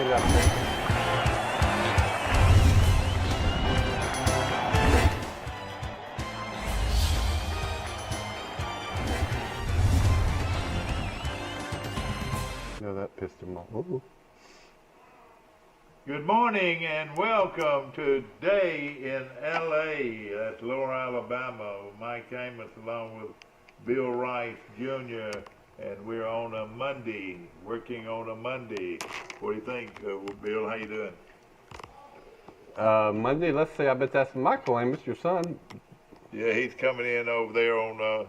get it out there. No, that pissed him off. Ooh. Good morning and welcome to Day in L.A. That's Lower Alabama. Mike Amos along with Bill Rice Jr. And we're on a Monday, working on a Monday. What do you think, Bill? How you doing? Monday, let's see, I bet that's Michael Amos, your son. Yeah, he's coming in over there on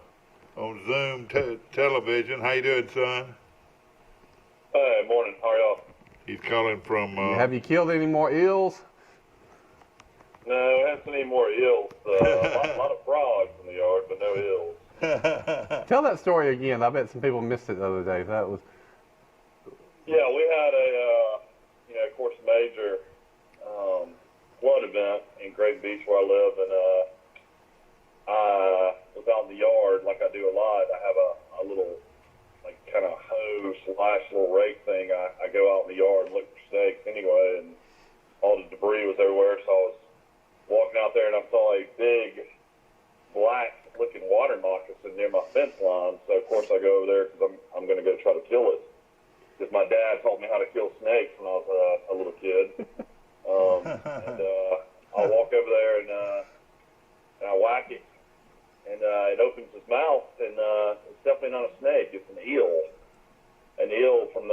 Zoom television. How you doing, son? Hey, morning. How are y'all? He's calling from... Have you killed any more eels? No, I haven't seen any more eels. A lot of frogs in the yard, but no eels. Tell that story again. I bet some people missed it the other day. That was... Yeah, we had a, of course, major flood event in Great Beach where I live, and I was out in the yard like I do a lot. I have a little, like, kind of hoe / little rake thing. I go out in the yard and look for snakes anyway, and all the debris was everywhere, so I was walking out there and I saw a big black-looking water moccasin near my fence line. So, of course, I go over there because I'm going to go try to kill it. Because my dad taught me how to kill snakes when I was a little kid. And I walk over there and I whack it. And it opens its mouth, and it's definitely not a snake. It's an eel. An eel from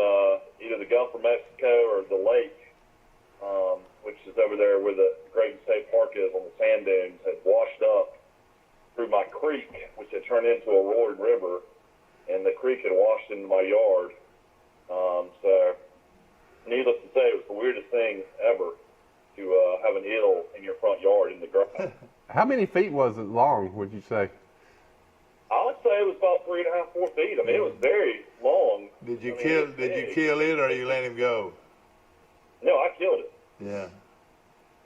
either the Gulf of Mexico or the lake, which is over there where the Great State Park is on the sand dunes, had washed up through my creek, which had turned into a roaring river, and the creek had washed into my yard. So, needless to say, it was the weirdest thing ever to have an eel in your front yard in the grass. How many feet was it long, would you say? I would say it was about 3.5, 4 feet. I mean, it was very long. Did you kill it or you let him go? No, I killed it. Yeah.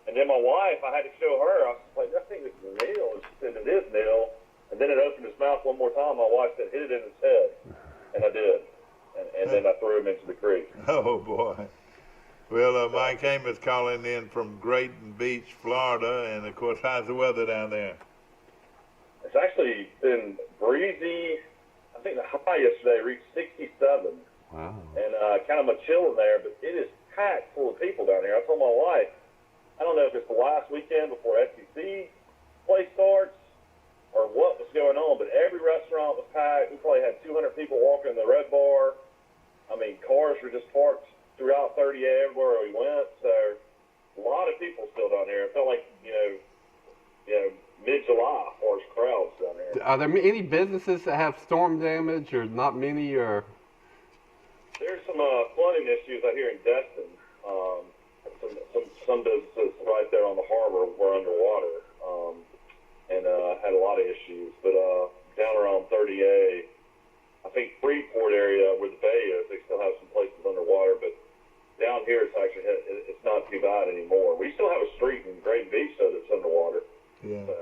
And then my wife, I had to show her. I was like, I think this is an eel. And she said, it is an eel. And then it opened its mouth one more time. My wife said, hit it in its head. And I did. And then I threw him into the creek. Oh, boy. Well, Mike Amos calling in from Great Beach, Florida. And, of course, how's the weather down there? It's actually been breezy. I think the high yesterday reached 67. Wow. And kind of a chill in there. But it is packed full of people down here. I told my wife, I don't know if it's the last weekend before SEC play starts or what was going on, but every restaurant was packed. We probably had 200 people walking in the Red Bar. I mean, cars were just parked throughout 30A everywhere we went. So a lot of people still down here. It felt like, mid-July as far as crowds down here. Are there any businesses that have storm damage or not many or? There's some flooding issues out here in Destin. Some businesses right there on the harbor were underwater and had a lot of issues. But down around 30A, I think Freeport area where the bay is, they still have some places underwater. But down here, it's not too bad anymore. We still have a street in Great Beach though that's underwater. Yeah. So,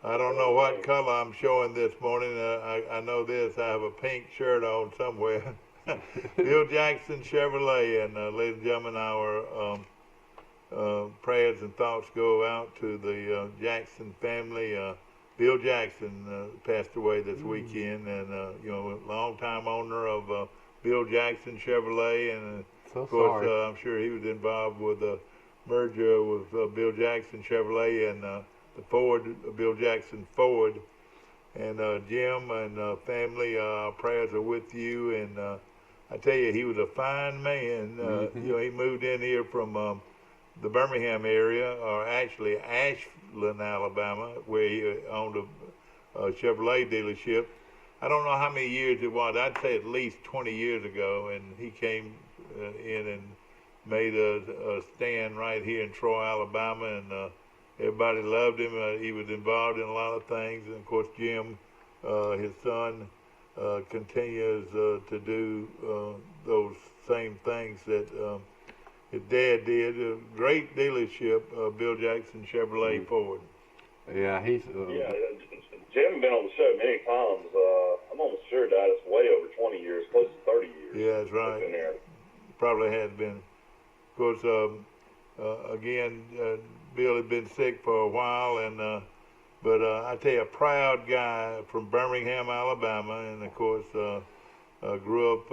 I don't know what color I'm showing this morning. I know this. I have a pink shirt on somewhere. Bill Jackson Chevrolet, and ladies and gentlemen, our prayers and thoughts go out to the Jackson family. Bill Jackson passed away this weekend, and longtime owner of Bill Jackson Chevrolet, and So of course, sorry. I'm sure he was involved with the merger with Bill Jackson Chevrolet and the Ford, Bill Jackson Ford. And Jim and family, our prayers are with you. And I tell you, he was a fine man. He moved in here from the Birmingham area, or actually Ashland, Alabama, where he owned a Chevrolet dealership. I don't know how many years it was. I'd say at least 20 years ago. And he came in and made a stand right here in Troy, Alabama, and everybody loved him. He was involved in a lot of things, and of course Jim, his son, continues to do those same things that his dad did. A great dealership, Bill Jackson Chevrolet Ford. Yeah, he's... Jim been on the show many times. I'm almost sure, Dad, it's way over 20 years, close to 30 years. Yeah, that's right. Probably has been of course, again, Bill had been sick for a while, but I tell you, a proud guy from Birmingham, Alabama, and of course, grew up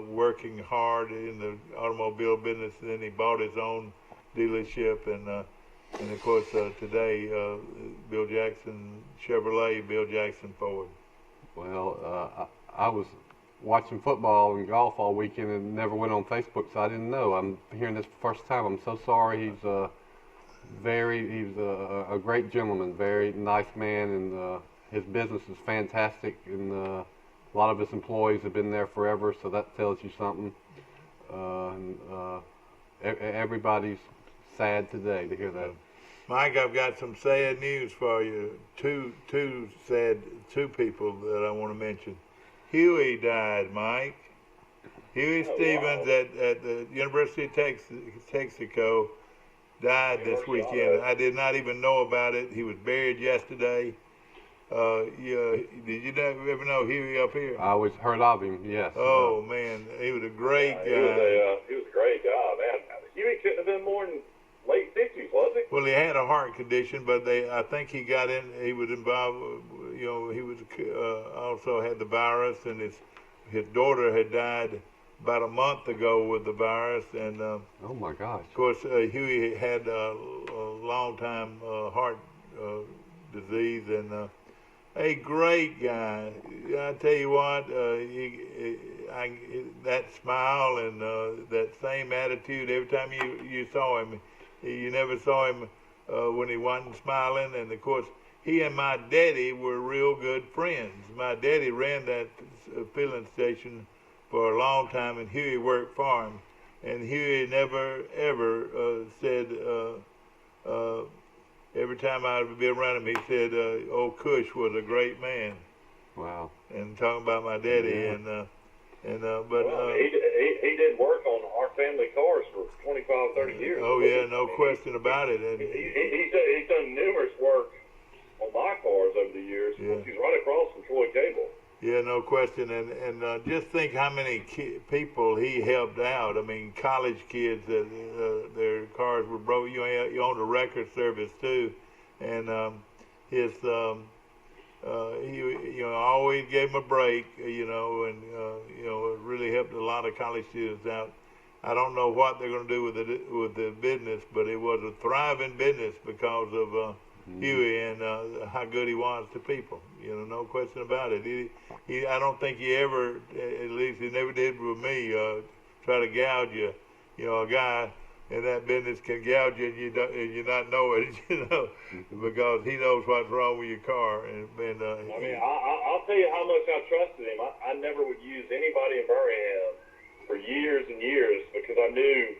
working hard in the automobile business. And then he bought his own dealership, and of course, today, Bill Jackson Chevrolet, Bill Jackson Ford. Well, I was watching football and golf all weekend and never went on Facebook, so I didn't know. I'm hearing this for the first time. I'm so sorry. He's a great gentleman, very nice man, and his business is fantastic, and a lot of his employees have been there forever, so that tells you something. Everybody's sad today to hear that. Mike, I've got some sad news for you. Two people that I want to mention. Huey died, Mike. Huey Stevens at the University of Texaco died this weekend. I did not even know about it. He was buried yesterday. Did you ever know Huey up here? I always heard of him, yes. Oh, man, he was a great guy. He was a great guy, man. Huey couldn't have been more than late 50s, was he? Well, he had a heart condition, but I think he got in. He was involved. He was also had the virus, and his daughter had died about a month ago with the virus, and oh my gosh! Of course, Huey had a long time heart disease, and a great guy. I tell you what, that smile and that same attitude every time you saw him. You never saw him when he wasn't smiling, and of course, he and my daddy were real good friends. My daddy ran that filling station for a long time, and Huey worked for him. And Huey never, ever said, every time I would be around him, he said, old Cush was a great man. Wow. And talking about my daddy, yeah. He did work on our family cars for 25, 30 years. Oh, yeah, no question about it. And he's done numerous work on my cars over the years. Yeah. He's right across from Troy Cable. Yeah, no question. And just think how many people he helped out. I mean, college kids that their cars were broke. You owned a record service too, and he always gave him a break. And it really helped a lot of college students out. I don't know what they're going to do with the business, but it was a thriving business because of Huey and how good he was to people. No question about it. I don't think he ever, at least he never did with me, try to gouge you. A guy in that business can gouge you and you not know it, because he knows what's wrong with your car. I'll tell you how much I trusted him. I never would use anybody in Birmingham for years and years because I knew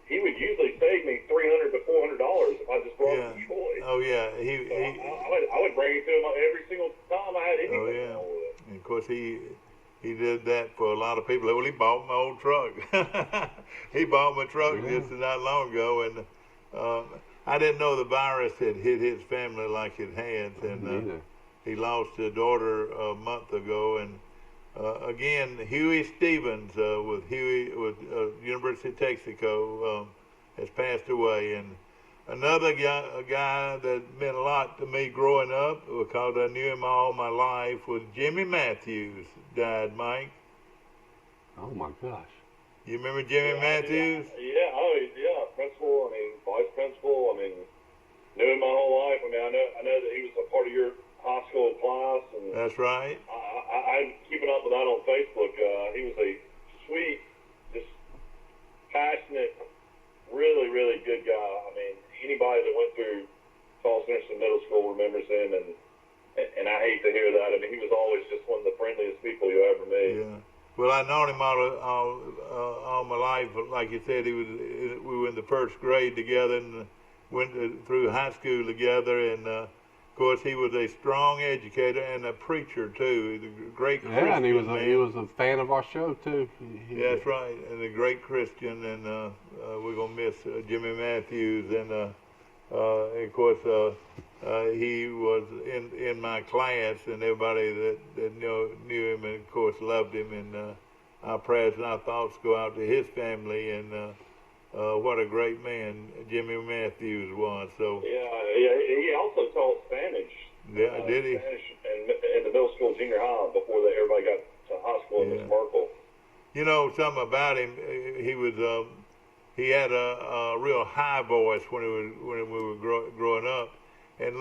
he would usually save me $300 to $400 if I just brought him to Troy. Oh yeah, I would bring it to him every single time I had anything wrong with it. And of course he did that for a lot of people. Well, he bought my old truck. He bought my truck just not long ago, and I didn't know the virus had hit his family like it had, and he lost a daughter a month ago, and. Again, Huey Stevens with University of Texaco has passed away, and another guy that meant a lot to me growing up because I knew him all my life was Jimmy Matthews. Died, Mike. Oh my gosh! You remember Jimmy Matthews? Yeah, principal. Vice principal. Knew him my whole life. I know that he was a part of your high school class, and that's right. I'm keeping up with that on Facebook. He was a sweet, just passionate, really, really good guy. Anybody that went through Charleston Middle School remembers him, and I hate to hear that. He was always just one of the friendliest people you ever meet. Yeah. Well, I known him all my life. Like you said, we were in the first grade together and went through high school together, and of course, he was a strong educator and a preacher too. He's a great Christian. Yeah, and he was a fan of our show too. Yeah, that's right, and a great Christian. And we're gonna miss Jimmy Matthews. And of course, he was in my class, and everybody that knew him, and of course, loved him. And our prayers and our thoughts go out to his family. And what a great man Jimmy Matthews was. So Yeah. He also taught Spanish. yeah, did he? Spanish in the middle school, junior high, before everybody got to high school in Miss Merkel. You know something about him? He was he had a real high voice when we were growing up, and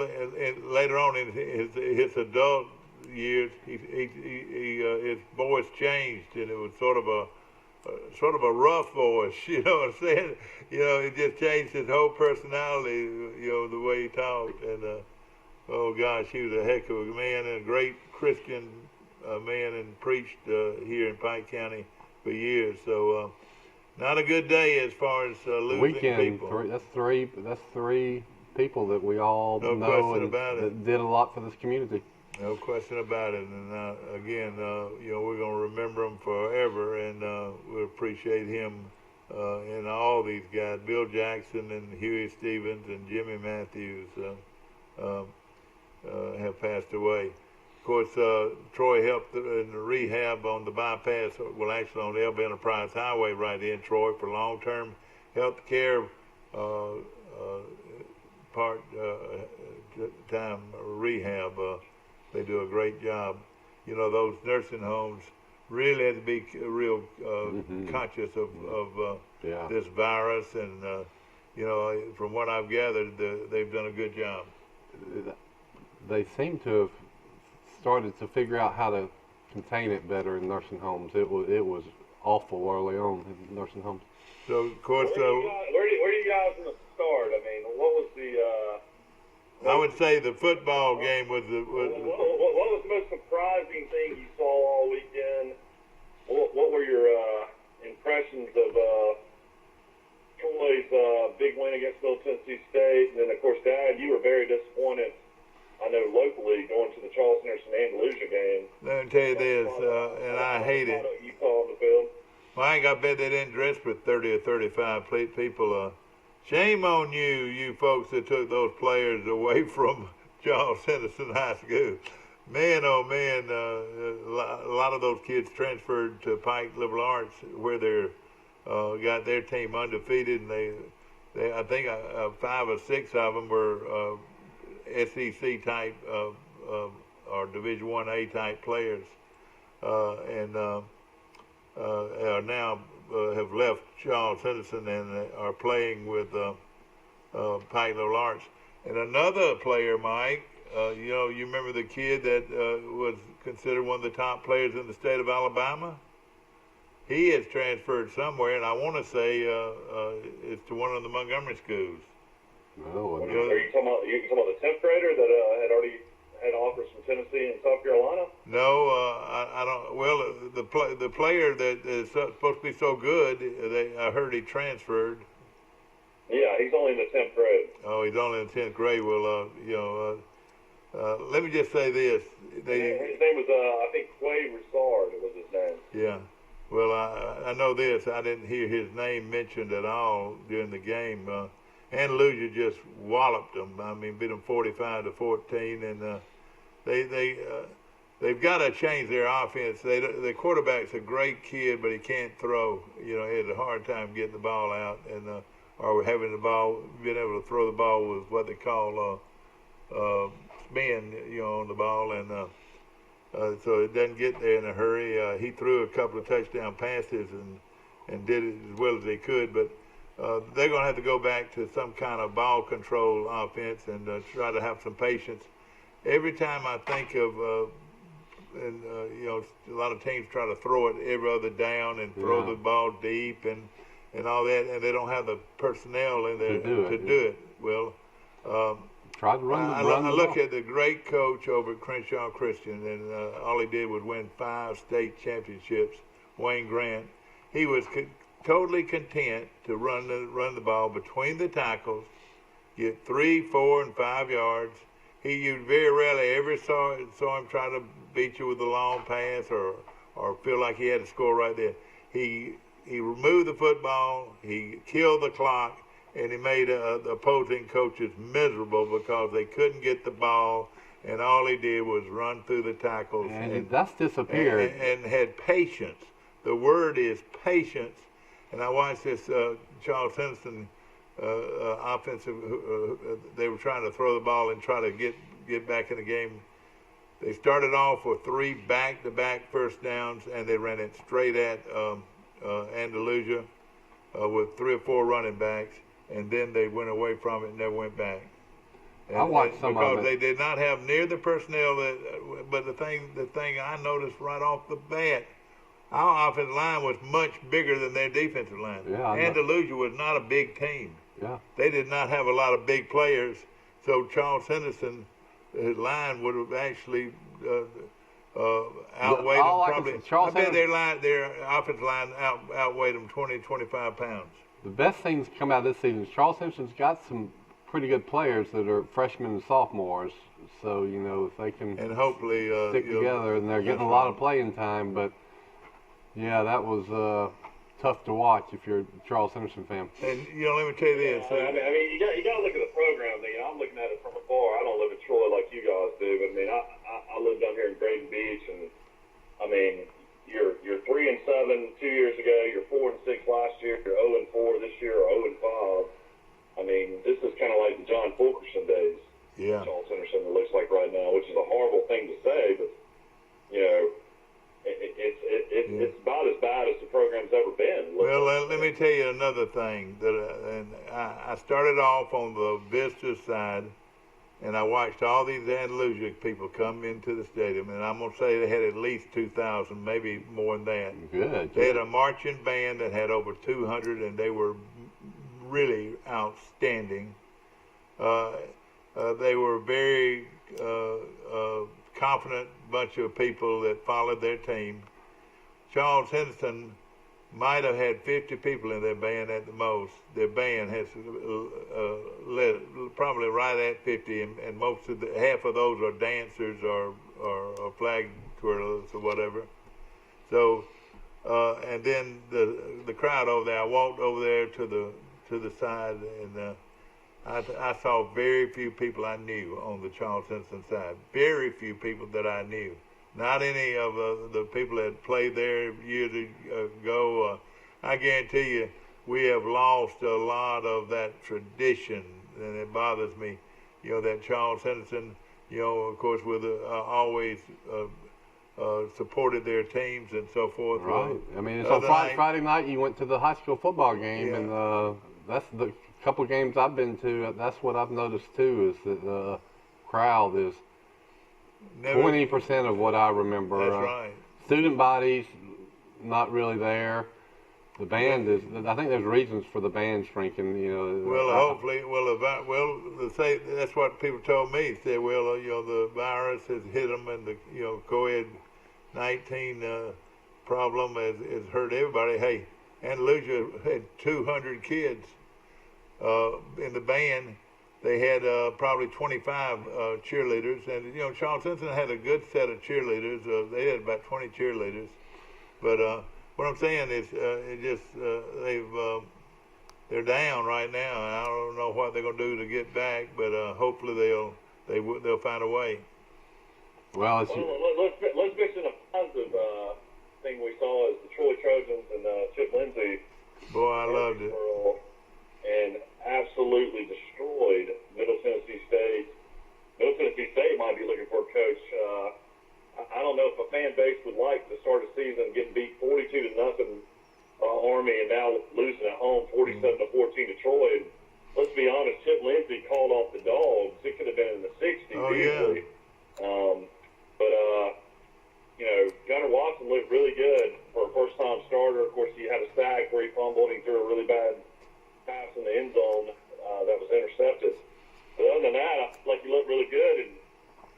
later on in his adult years, his voice changed, and it was sort of a rough voice. You know what I'm saying? You know, it just changed his whole personality. You know, the way he talked, and oh gosh, he was a heck of a man and a great Christian man, and preached here in Pike County for years. So not a good day as far as losing people. That's three people that we all know and that did a lot for this community. No question about it. And again, you know, we're going to remember him forever, and we appreciate him and all these guys, Bill Jackson and Huey Stevens and Jimmy Matthews have passed away. Of course, Troy helped in the rehab on the bypass, well, actually on the Elba Enterprise Highway right in Troy for long-term health care part-time rehab. They do a great job. You know, those nursing homes really have to be real conscious of this virus, and you know, from what I've gathered, they've done a good job. They seem to have started to figure out how to contain it better in nursing homes. It was awful early on in nursing homes. So, of course, where do you guys in the start? I mean, what was the? I would say the football game was the. What was the most surprising thing you saw all weekend? What were your impressions of Troy's big win against Middle Tennessee State? And then, of course, Dad, you were very disappointed, I know, locally, going to the Charles Henderson Andalusia game. Let me tell you this, and I hate it. You saw on the field. Well, I bet they didn't dress for 30 or 35 people. Shame on you folks that took those players away from Charles Henderson High School. Man, oh man, a lot of those kids transferred to Pike Liberal Arts, where they're got their team undefeated, and they I think 5 or 6 of them were SEC type or Division 1A type players, and are now have left Charles Henderson and are playing with Pike Liberal Arts. And another player, Mike, you know, you remember the kid that was considered one of the top players in the state of Alabama? He has transferred somewhere, and I want to say it's to one of the Montgomery schools. Oh, are you talking about the 10th grader that had already had offers from Tennessee and South Carolina? No, I don't. Well, the player that is supposed to be so good, I heard he transferred. Yeah, he's only in the 10th grade. Oh, he's only in the 10th grade. Well, you know, let me just say this. His name was, I think, Quay Roussard was his name. Yeah. Well, I know this. I didn't hear his name mentioned at all during the game. Andalusia just walloped them. I mean, beat them 45-14, and they've got to change their offense. The quarterback's a great kid, but he can't throw. You know, he had a hard time getting the ball out, and or having the ball, being able to throw the ball with what they call spin, you know, on the ball, and so it doesn't get there in a hurry. He threw a couple of touchdown passes and did it as well as he could, but they're going to have to go back to some kind of ball control offense and try to have some patience. Every time I think of, you know, a lot of teams try to throw it every other down and throw the ball deep and all that, and they don't have the personnel in there to do it. Well, try to run I look at the great coach over at Crenshaw Christian, and all he did was win 5 state championships, Wayne Grant. He was totally content to run the ball between the tackles, get 3, 4, and 5 yards. You very rarely ever saw him try to beat you with a long pass or feel like he had to score right there. He removed the football, he killed the clock, and he made the opposing coaches miserable because they couldn't get the ball, and all he did was run through the tackles. And that's disappeared. And had patience. The word is patience. and I watched this Charles Henderson offensive. They were trying to throw the ball and try to get back in the game. They started off with 3 back-to-back first downs, and they ran it straight at Andalusia with 3 or 4 running backs, and then they went away from it and never went back. I watched some of it. Because they did not have near the personnel but the thing I noticed right off the bat, our offensive line was much bigger than their defensive line. Yeah, Andalusia was not a big team. Yeah. They did not have a lot of big players, so Charles Henderson, his line would have actually outweighed them probably. I bet their offensive line outweighed them 20, 25 pounds. The best things come out of this season is Charles Henderson's got some pretty good players that are freshmen and sophomores. So, you know, if they can and hopefully stick together, and they're getting a lot of playing time. But, yeah, that was tough to watch if you're a Charles Henderson fan. And, you know, let me tell you this. I mean, you got to look at the program. You know, I'm looking at it from afar. I don't live in Troy like you guys do. But, I mean, I live down here in Graydon Beach, and, I mean, you're 3-7 2 years ago. You're 4-6 last year. You're 0-4 this year, or 0-5. I mean, this is kind of like the John Fulkerson days. Yeah. Charles Henderson, it looks like right now, which is a horrible thing to say, but, you know, it's about as bad as the program's ever been. Well, let me tell you another thing. And I started off on the Vista side, and I watched all these Andalusia people come into the stadium, and I'm going to say they had at least 2,000, maybe more than that. Good. They had a marching band that had over 200, and they were really outstanding. They were very confident bunch of people that followed their team. Charles Henderson might have had 50 people in their band at the most. Their band has probably right at 50, and most of half of those are dancers or flag twirlers or whatever. So, and then the crowd over there. I walked over there to the side, and I saw very few people I knew on the Charles Henderson side. Very few people that I knew. Not any of the people that played there years ago. I guarantee you, we have lost a lot of that tradition, and it bothers me. You know, that Charles Henderson, you know, of course, with always supported their teams and so forth. Right. I mean, so Friday night you went to the high school football game, Yeah. and that's the couple games I've been to. That's what I've noticed too, is that the crowd is 20% of what I remember. That's right. Student bodies not really there. The band is. I think there's reasons for the band shrinking. You know. Well, hopefully, say that's what people told me. Say, well, you know, the virus has hit them, and the COVID-19 problem has hurt everybody. Hey, Andalusia had 200 kids in the band. They had probably 25 cheerleaders, and you know, Charles Henderson had a good set of cheerleaders. They had about 20 cheerleaders, but what I'm saying is, they're down right now, and I don't know what they're going to do to get back, but hopefully they'll find a way. Well, let's mix in a positive thing we saw is the Troy Trojans and Chip Lindsey. Boy, I loved it. And absolutely destroyed Middle Tennessee State. Middle Tennessee State might be looking for a coach. I don't know if a fan base would like to start a season getting beat 42-0 Army and now losing at home 47-14 to Troy. And let's be honest, Chip Lindsey called off the Dogs. It could have been in the 60s easily. Yeah. But you know, Gunnar Watson looked really good for a first-time starter. Of course, he had a sack where he fumbled. He threw a really bad pass in the end zone that was intercepted. But other than that, I feel like he looked really good. And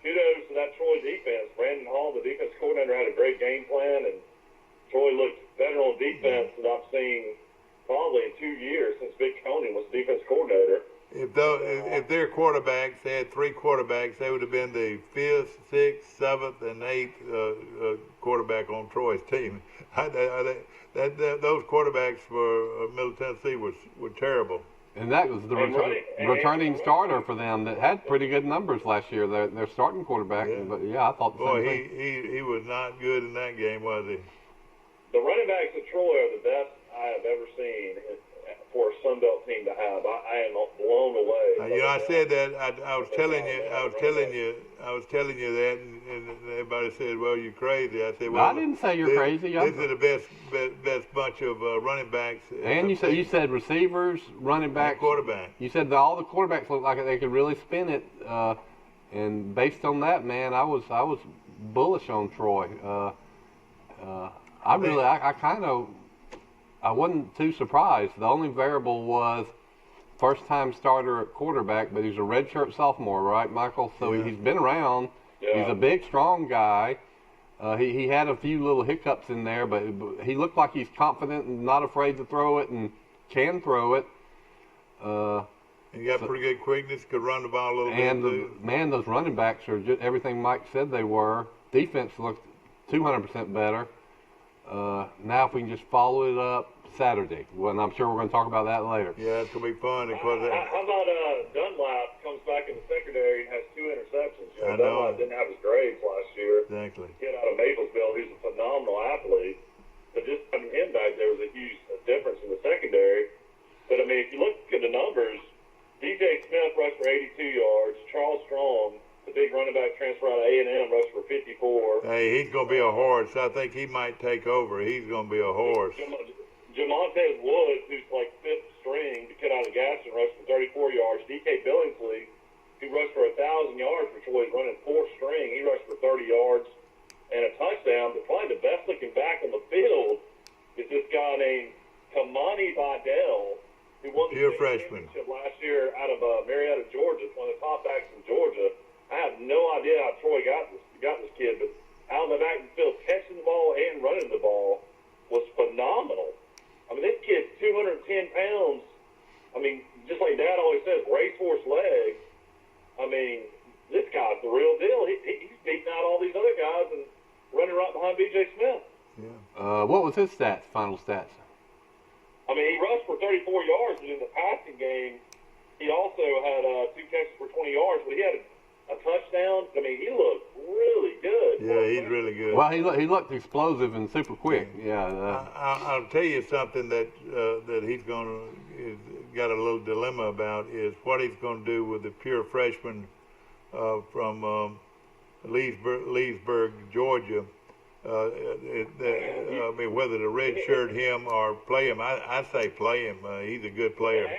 kudos to that Troy defense. Brandon Hall, the defense coordinator, had a great game plan, and Troy looked better on defense than I've seen probably in 2 years since Vic Coney was defense coordinator. If their quarterbacks, they had 3 quarterbacks, they would have been the 5th, 6th, 7th, and 8th quarterback on Troy's team. Those quarterbacks for Middle Tennessee were terrible. and that was the returning starter for them that had pretty good numbers last year. Their starting quarterback, but yeah, I thought the same thing. He was not good in that game, was he? The running backs of Troy are the best I have ever seen for a Sun Belt team to have. I am blown away. You know, I said that. I was telling you that, and everybody said, "Well, you're crazy." I said, "Well, I didn't say you're crazy. This is the best bunch of running backs." And you said receivers, running backs, quarterback. You said that all the quarterbacks looked like they could really spin it. And based on that, man, I was bullish on Troy. I wasn't too surprised. The only variable was first-time starter at quarterback, but he's a redshirt sophomore, right, Michael? So Yeah. he's been around. Yeah. He's a big, strong guy. He had a few little hiccups in there, but he looked like he's confident and not afraid to throw it and can throw it. He got pretty good quickness, could run the ball a little bit too. Man, those running backs are just everything Mike said they were. Defense looked 200% better. Now if we can just follow it up Saturday, well, and I'm sure we're going to talk about that later. Yeah, it's going to be fun. How about Dunlap comes back in the secondary and has 2 interceptions? I know. Dunlap didn't have his grades last year. Exactly. Kid out of Maplesville, who's a phenomenal athlete. But just having him back there was a huge difference in the secondary. But, I mean, if you look at the numbers, DJ Smith rushed for 82 yards. Charles Strong, the big running back transfer out of A&M, rushed for 54. Hey, he's going to be a horse. I think he might take over. He's going to be a horse. Jamontez Woods, who's like 5th string, the kid out of Gaston, rushed for 34 yards. DK Billingsley, who rushed for 1,000 yards for Troy, running 4th string. He rushed for 30 yards and a touchdown. But probably the best looking back on the field is this guy named Kamani Vidal, who won the Pure state freshman championship last year out of Marietta, Georgia. It's one of the top backs in Georgia. I have no idea how Troy got this kid, but out in the backfield, catching the ball and running the ball was phenomenal. I mean, this kid's 210 pounds. I mean, just like Dad always says, racehorse legs. I mean, this guy's the real deal. He's beating out all these other guys and running right behind B.J. Smith. Yeah. What was his final stats? I mean, he rushed for 34 yards, but in the passing game, he also had 2 catches for 20 yards, but he had a touchdown. I mean, he looked really good. Yeah, he's really good. Well, he looked explosive and super quick. Yeah. I'll tell you something that he's got a little dilemma about is what he's going to do with the pure freshman from Leesburg, Georgia. I mean, whether to redshirt him or play him, I say play him. He's a good player.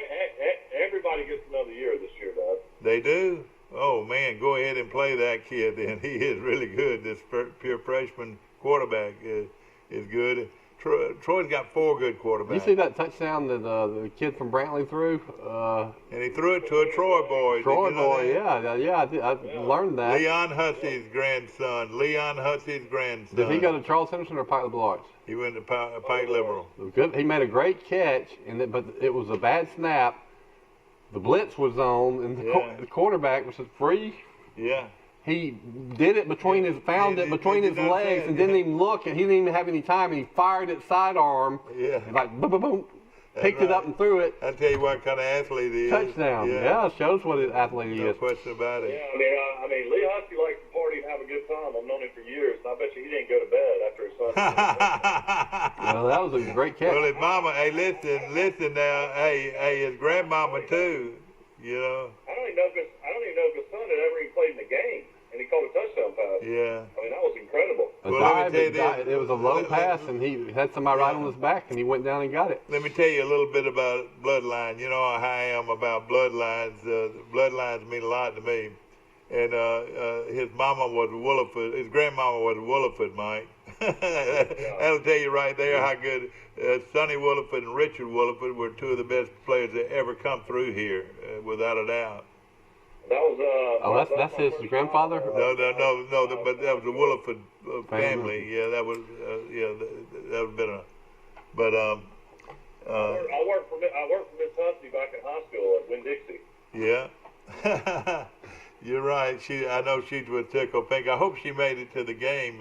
Everybody gets another year this year, Doug. They do? Oh, man, go ahead and play that kid then. He is really good. This pure freshman quarterback is good. Troy's got 4 good quarterbacks. You see that touchdown that the kid from Brantley threw? And he threw it to a Troy boy. Troy boy, I learned that. Leon Hussey's grandson. Did he go to Charles Henderson or Pike Liberal Arts? He went to Pike Liberal. Good. He made a great catch, but it was a bad snap. The blitz was on, and the quarterback was free. Yeah. He did it between his legs and didn't even look, and he didn't even have any time. And he fired it sidearm. Yeah. And like boom, boom, boom, picked it up and threw it. I'll tell you what kind of athlete he is. Touchdown. Yeah, shows what an athlete he is. No question about it. Yeah, I mean, Lee Husky likes to party and have a good time. I've known him for years, and I bet you he didn't go to bed after his son. Well, that was a great catch. Well, his mama, hey, listen now, hey, his grandmama too. You know. I don't even know if his son had ever even played in the game, and he caught a touchdown pass. Yeah. I mean, that was incredible. It was a low pass, and he had somebody right on his back, and he went down and got it. Let me tell you a little bit about bloodline. You know how I am about bloodlines. Bloodlines mean a lot to me. And his mama was Williford. His grandmama was Williford, Mike. That'll tell you right there how good Sonny Williford and Richard Williford were 2 of the best players that ever come through here, without a doubt. That was that's his grandfather. No, but that was the Williford family. Yeah, that was that would have been a. But I worked for Miss Husky back in high school at Winn-Dixie. Yeah. You're right. I know she was tickled pink. I hope she made it to the game.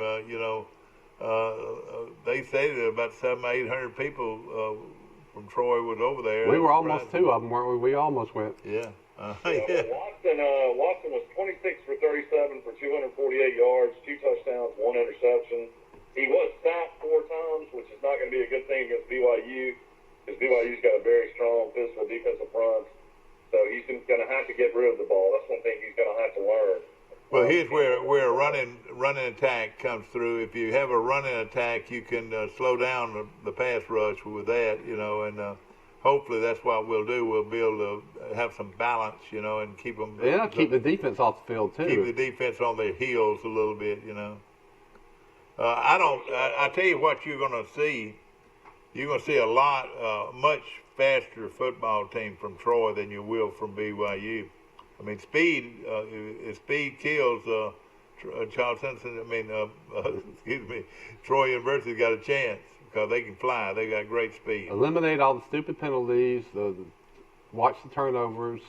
They say that about 700-800 people from Troy was over there. We were almost 2 of them, weren't we? We almost went. Yeah. Yeah. Watson was 26 for 37 for 248 yards, 2 touchdowns, 1 interception. He was sacked 4 times, which is not going to be a good thing against BYU. because BYU's got a very strong physical defensive front. So he's going to have to get rid of the ball. That's one thing he's going to have to learn. Well, here's where a running attack comes through. If you have a running attack, you can slow down the pass rush with that, and hopefully that's what we'll do. We'll be able to have some balance, and keep them. Yeah, keep the defense off the field too. Keep the defense on their heels a little bit, I tell you what you're going to see. You're going to see a much faster football team from Troy than you will from BYU. I mean, speed kills Charles Simpson. Excuse me, Troy University's got a chance because they can fly. They got great speed. Eliminate all the stupid penalties. Watch the turnovers.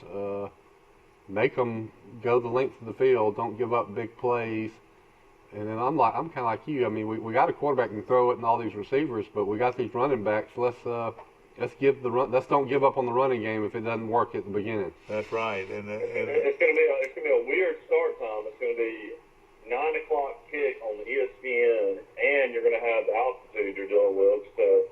Make them go the length of the field. Don't give up big plays. And then I'm kind of like you. I mean, we got a quarterback and throw it and all these receivers, but we got these running backs. Let's give the run. Let's don't give up on the running game if it doesn't work at the beginning. That's right. And it's going to be a weird start time. It's going to be 9:00 kick on the ESPN, and you're going to have the altitude you're dealing with. So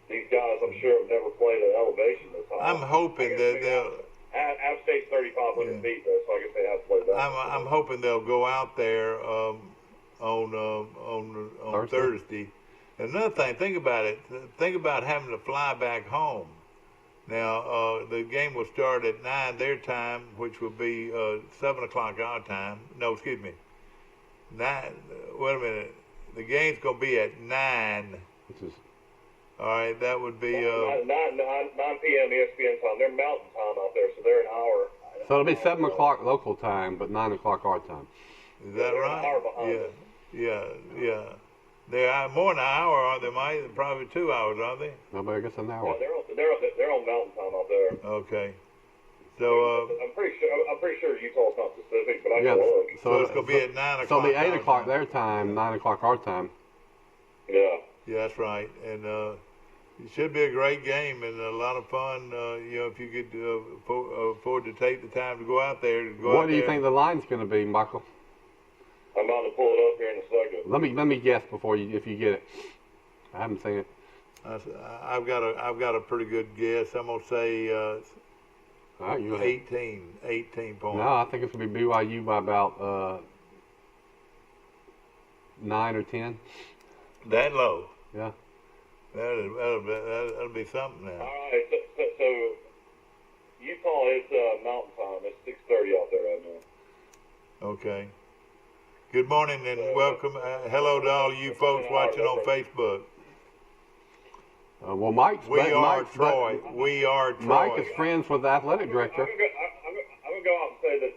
these guys, I'm sure, have never played at elevation this high. I'm hoping that they'll. App State's 3,500 feet, though, so I guess they have to play that. I'm hoping they'll go out there on Thursday. Another thing, think about it. Think about having to fly back home. Now, the game will start at 9 their time, which will be 7 o'clock our time. No, excuse me. 9. Wait a minute. The game's going to be at 9. All right, that would be 9 p.m. ESPN time. They're mountain time out there, so they're an hour. So it'll be 7 o'clock local time, but 9 o'clock our time. Is that right? An hour behind Yeah. They're more than an hour, aren't they, Mike? Probably 2 hours, aren't they? No, but I guess an hour. Yeah, they're on mountain time out there. Okay. So I'm pretty sure Utah's not specific, but I can look. So it's going to be at 9 o'clock. So it'll be 8 o'clock their time, 9 o'clock our time. Yeah. Yeah, that's right. And it should be a great game and a lot of fun. If you could afford to take the time to go out there. What do you think the line's going to be, Michael? I'm about to pull it up here in a second. Let me guess if you get it. I haven't seen it. I've got a pretty good guess. I'm gonna say all right, 18 points. No, I think it's gonna be BYU by about 9 or 10. That low? Yeah. That'll be something now. All right, so Utah is mountain time. It's 6:30 out there right now. Okay. Good morning and welcome. Hello to all you folks watching on Facebook. Well, Mike's We are Troy. Mike is friends with the athletic director. I'm gonna go out and say that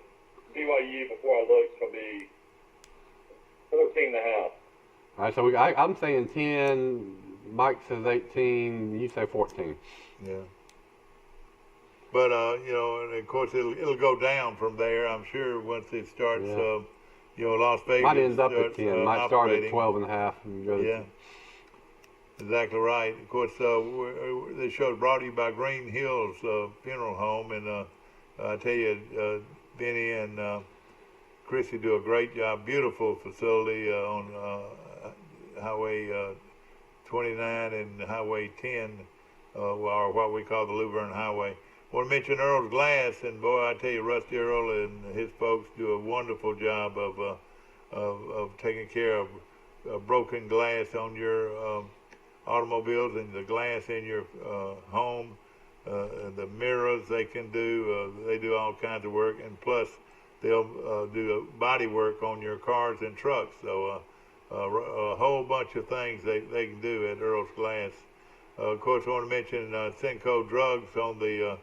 BYU before I look is gonna be 14.5. All right, so I'm saying 10. Mike says 18. You say 14. Yeah. But and of course it'll go down from there. I'm sure once it starts. Yeah. Las Vegas Might end up at 10. Might start at operating. 12.5. And go Yeah. Exactly right. Of course, the show is brought to you by Green Hills Funeral Home, and I tell you, Benny and Chrissy do a great job. Beautiful facility on Highway 29 and Highway 10, or what we call the Luverne Highway. I want to mention Earl's Glass, and boy, I tell you, Rusty Earl and his folks do a wonderful job of taking care of broken glass on your automobiles and the glass in your home, the mirrors they can do. They do all kinds of work, and plus they'll do body work on your cars and trucks. So a whole bunch of things they can do at Earl's Glass. Of course, I want to mention Cinco Drugs on the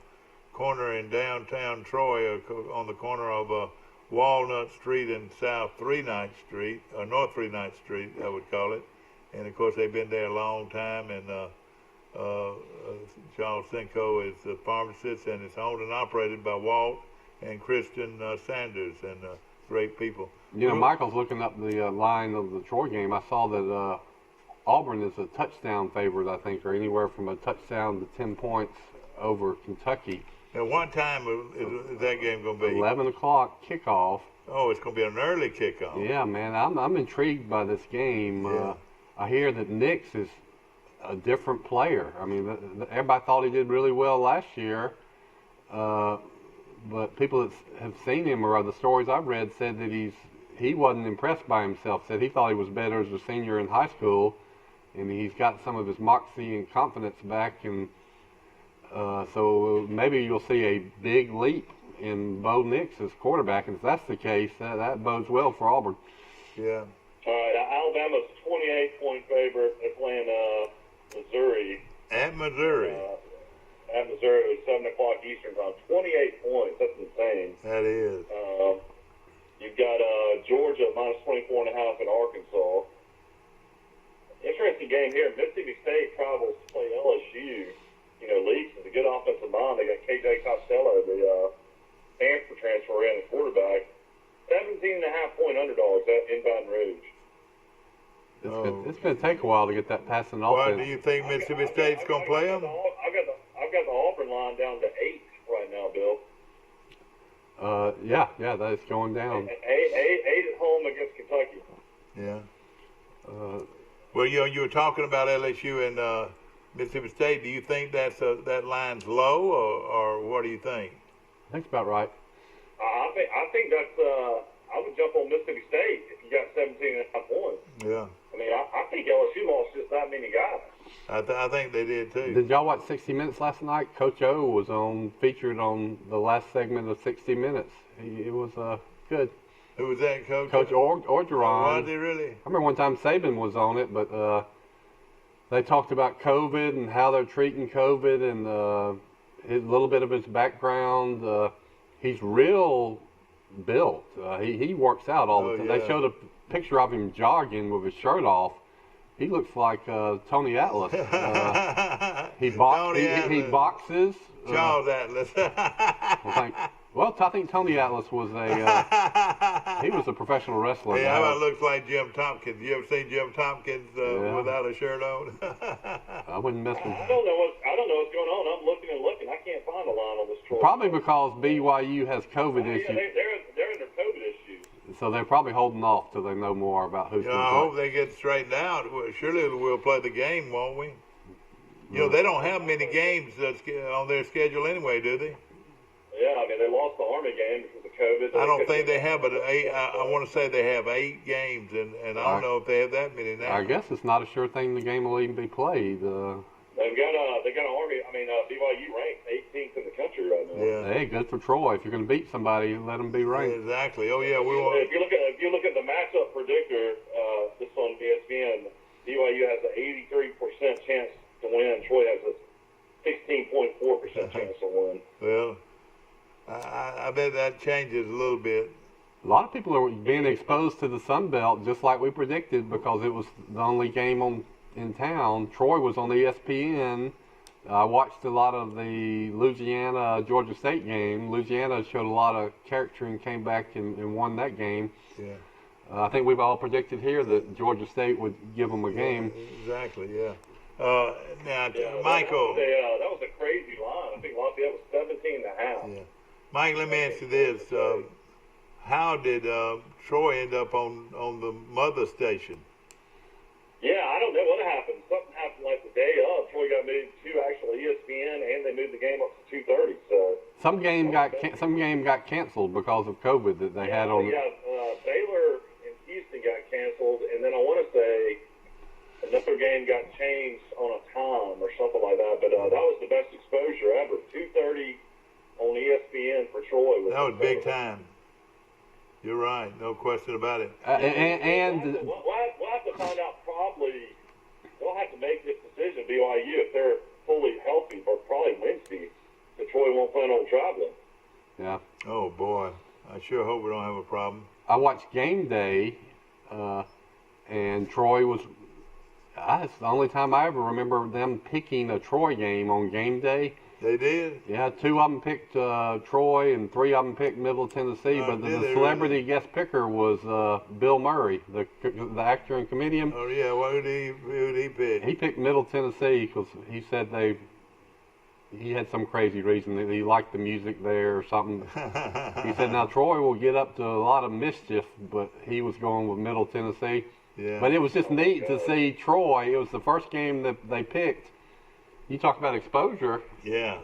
corner in downtown Troy, on the corner of Walnut Street and South 39th Street, or North 39th Street, I would call it. And of course, they've been there a long time, and Charles Cinco is the pharmacist, and it's owned and operated by Walt and Kristen Sanders, and great people. Michael's looking up the line of the Troy game. I saw that Auburn is a touchdown favorite, I think, or anywhere from a touchdown to 10 points over Kentucky. At one time, is that game going to be? 11 o'clock kickoff. Oh, it's going to be an early kickoff. Yeah, man, I'm intrigued by this game. Yeah. I hear that Nix is a different player. I mean, everybody thought he did really well last year, but people that have seen him or the stories I've read said that he wasn't impressed by himself. Said he thought he was better as a senior in high school, and he's got some of his moxie and confidence back, and so maybe you'll see a big leap in Bo Nix as quarterback, and if that's the case, that bodes well for Auburn. Yeah. All right, Alabama's 28-point favorite. They're playing Missouri. At Missouri. At Missouri, it was 7 o'clock Eastern time. 28 points. That's insane. That is. You've got Georgia minus 24.5 in Arkansas. Interesting game here. Mississippi State travels to play LSU. You know, Leach is a good offensive mind. They got KJ Costello, the Stanford transfer in at quarterback. 17.5-point underdogs in Baton Rouge. It's going to take a while to get that passing offense. Why do you think Mississippi State's going to play them? I've got the Auburn line down to 8 right now, Bill. Yeah, that's going down. 8 at home against Kentucky. Yeah. Well, you were talking about LSU and Mississippi State. Do you think that line's low, or what do you think? I think it's about right. I think that's. I would jump on Mississippi State if you got 17.5 points. Yeah. I mean, I think LSU lost just that many guys. I think they did too. Did y'all watch 60 Minutes last night? Coach O was featured on the last segment of 60 Minutes. It was good. Who was that, Coach? Coach Orgeron. Was he really? I remember one time Saban was on it, but they talked about COVID and how they're treating COVID and a little bit of his background. He's real built. He works out all the time. Yeah. They showed a picture of him jogging with his shirt off. He looks like Tony Atlas. He boxes. Charles Atlas. I think Tony Atlas was he was a professional wrestler. Hey, how about looks like Jim Tompkins? You ever seen Jim Tompkins without a shirt on? I wouldn't miss him. I don't know what's going on. I'm looking and looking. I can't find a line on this Troy. Probably because BYU has COVID issues. They're in their COVID issues. So they're probably holding off till they know more about who's going to I play. hope they get straightened out. Well, surely we'll play the game, won't we? You know, they don't have many games on their schedule anyway, do they? Yeah, I mean, they lost the Army game because of COVID. I don't think they have, but I want to say they have 8 games, and I don't know if they have that many now. I guess it's not a sure thing the game will even be played. They got an Army. I mean, BYU ranked 18th in the country right now. Yeah. Hey, good for Troy. If you're going to beat somebody, let them be ranked. Exactly. Oh yeah, we want. If you look at the matchup predictor, this on ESPN, BYU has an 83% chance to win. Troy has a 16.4% chance to win. Well, I bet that changes a little bit. A lot of people are being exposed to the Sun Belt just like we predicted because it was the only game in town. Troy was on ESPN. I watched a lot of the Louisiana-Georgia State game. Louisiana showed a lot of character and came back and won that game. Yeah. I think we've all predicted here that Georgia State would give them a game. Exactly, yeah. Now, Michael. That was a crazy line. I think Lafayette was 17.5. Yeah. Mike, let me ask you this. How did Troy end up on the mother station? Yeah, I don't know what happened. Something happened like the day of. Troy got moved to actually ESPN, and they moved the game up to 2:30. So some game got canceled because of COVID that they had on. Yeah, Baylor and Houston got canceled, and then I want to say another game got changed on a time or something like that. But that was the best exposure ever. 2:30 on ESPN for Troy. That was big time. You're right, no question about it. We'll have to find out probably. They'll have to make this decision, BYU, if they're fully healthy, but probably Wednesday. Troy won't plan on traveling. Yeah. Oh, boy. I sure hope we don't have a problem. I watched Game Day, and Troy was... That's the only time I ever remember them picking a Troy game on Game Day. They did? Yeah, 2 of them picked Troy, and 3 of them picked Middle Tennessee. But the celebrity guest picker was Bill Murray, the actor and comedian. Oh yeah, who did he pick? He picked Middle Tennessee because he said he had some crazy reason that he liked the music there or something. He said now Troy will get up to a lot of mischief, but he was going with Middle Tennessee. Yeah. But it was just neat to see Troy. It was the first game that they picked. You talk about exposure. Yeah.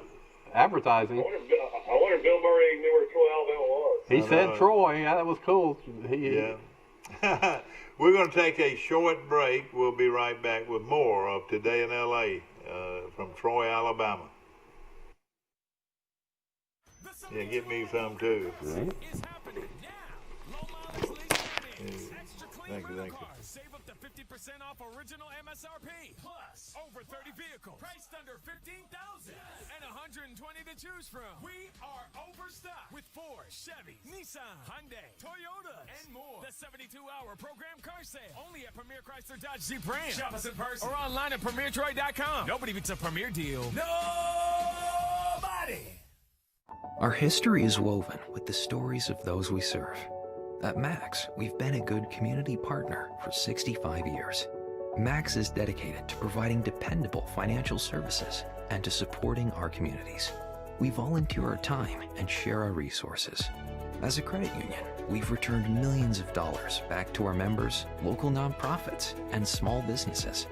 Advertising. I wonder if Bill Murray knew where Troy, Alabama was. He said Troy. Yeah, that was cool. Yeah. We're going to take a short break. We'll be right back with more of Today in L.A. From Troy, Alabama. Yeah, get me some too. Mm-hmm. Thank you. Save up to 50% off original MSRP. Plus, over 30 vehicles priced under $15,000 and 120 to choose from. We are overstocked with Ford, Chevy, Nissan, Hyundai, Toyota, and more. The 72-hour program car sale only at Premier Chrysler Dodge Jeep Ram. Shop us in person or online at PremierTroy.com. Nobody beats a Premier deal. Nobody. Our history is woven with the stories of those we serve. At Max, we've been a good community partner for 65 years. Max is dedicated to providing dependable financial services and to supporting our communities. We volunteer our time and share our resources. As a credit union, we've returned millions of dollars back to our members, local nonprofits, and small businesses.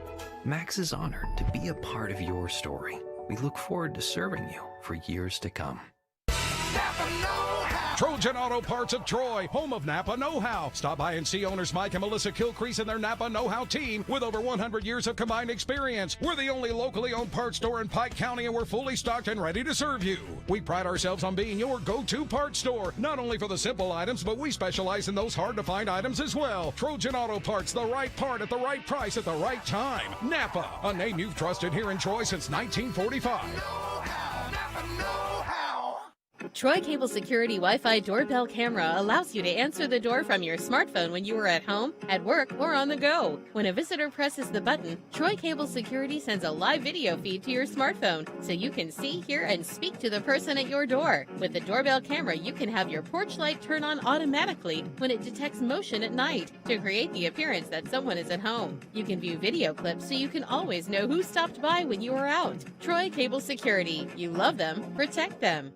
Max is honored to be a part of your story. We look forward to serving you for years to come. Trojan Auto Parts of Troy, home of Napa Know-How. Stop by and see owners Mike and Melissa Kilcrease and their Napa Know-How team with over 100 years of combined experience. We're the only locally owned parts store in Pike County, and we're fully stocked and ready to serve you. We pride ourselves on being your go-to parts store, not only for the simple items, but we specialize in those hard-to-find items as well. Trojan Auto Parts, the right part at the right price at the right time. Napa, a name you've trusted here in Troy since 1945. Troy Cable Security Wi-Fi doorbell camera allows you to answer the door from your smartphone when you are at home, at work, or on the go. When a visitor presses the button, Troy Cable Security sends a live video feed to your smartphone so you can see, hear, and speak to the person at your door. With the doorbell camera, you can have your porch light turn on automatically when it detects motion at night to create the appearance that someone is at home. You can view video clips so you can always know who stopped by when you are out. Troy Cable Security. You love them, protect them.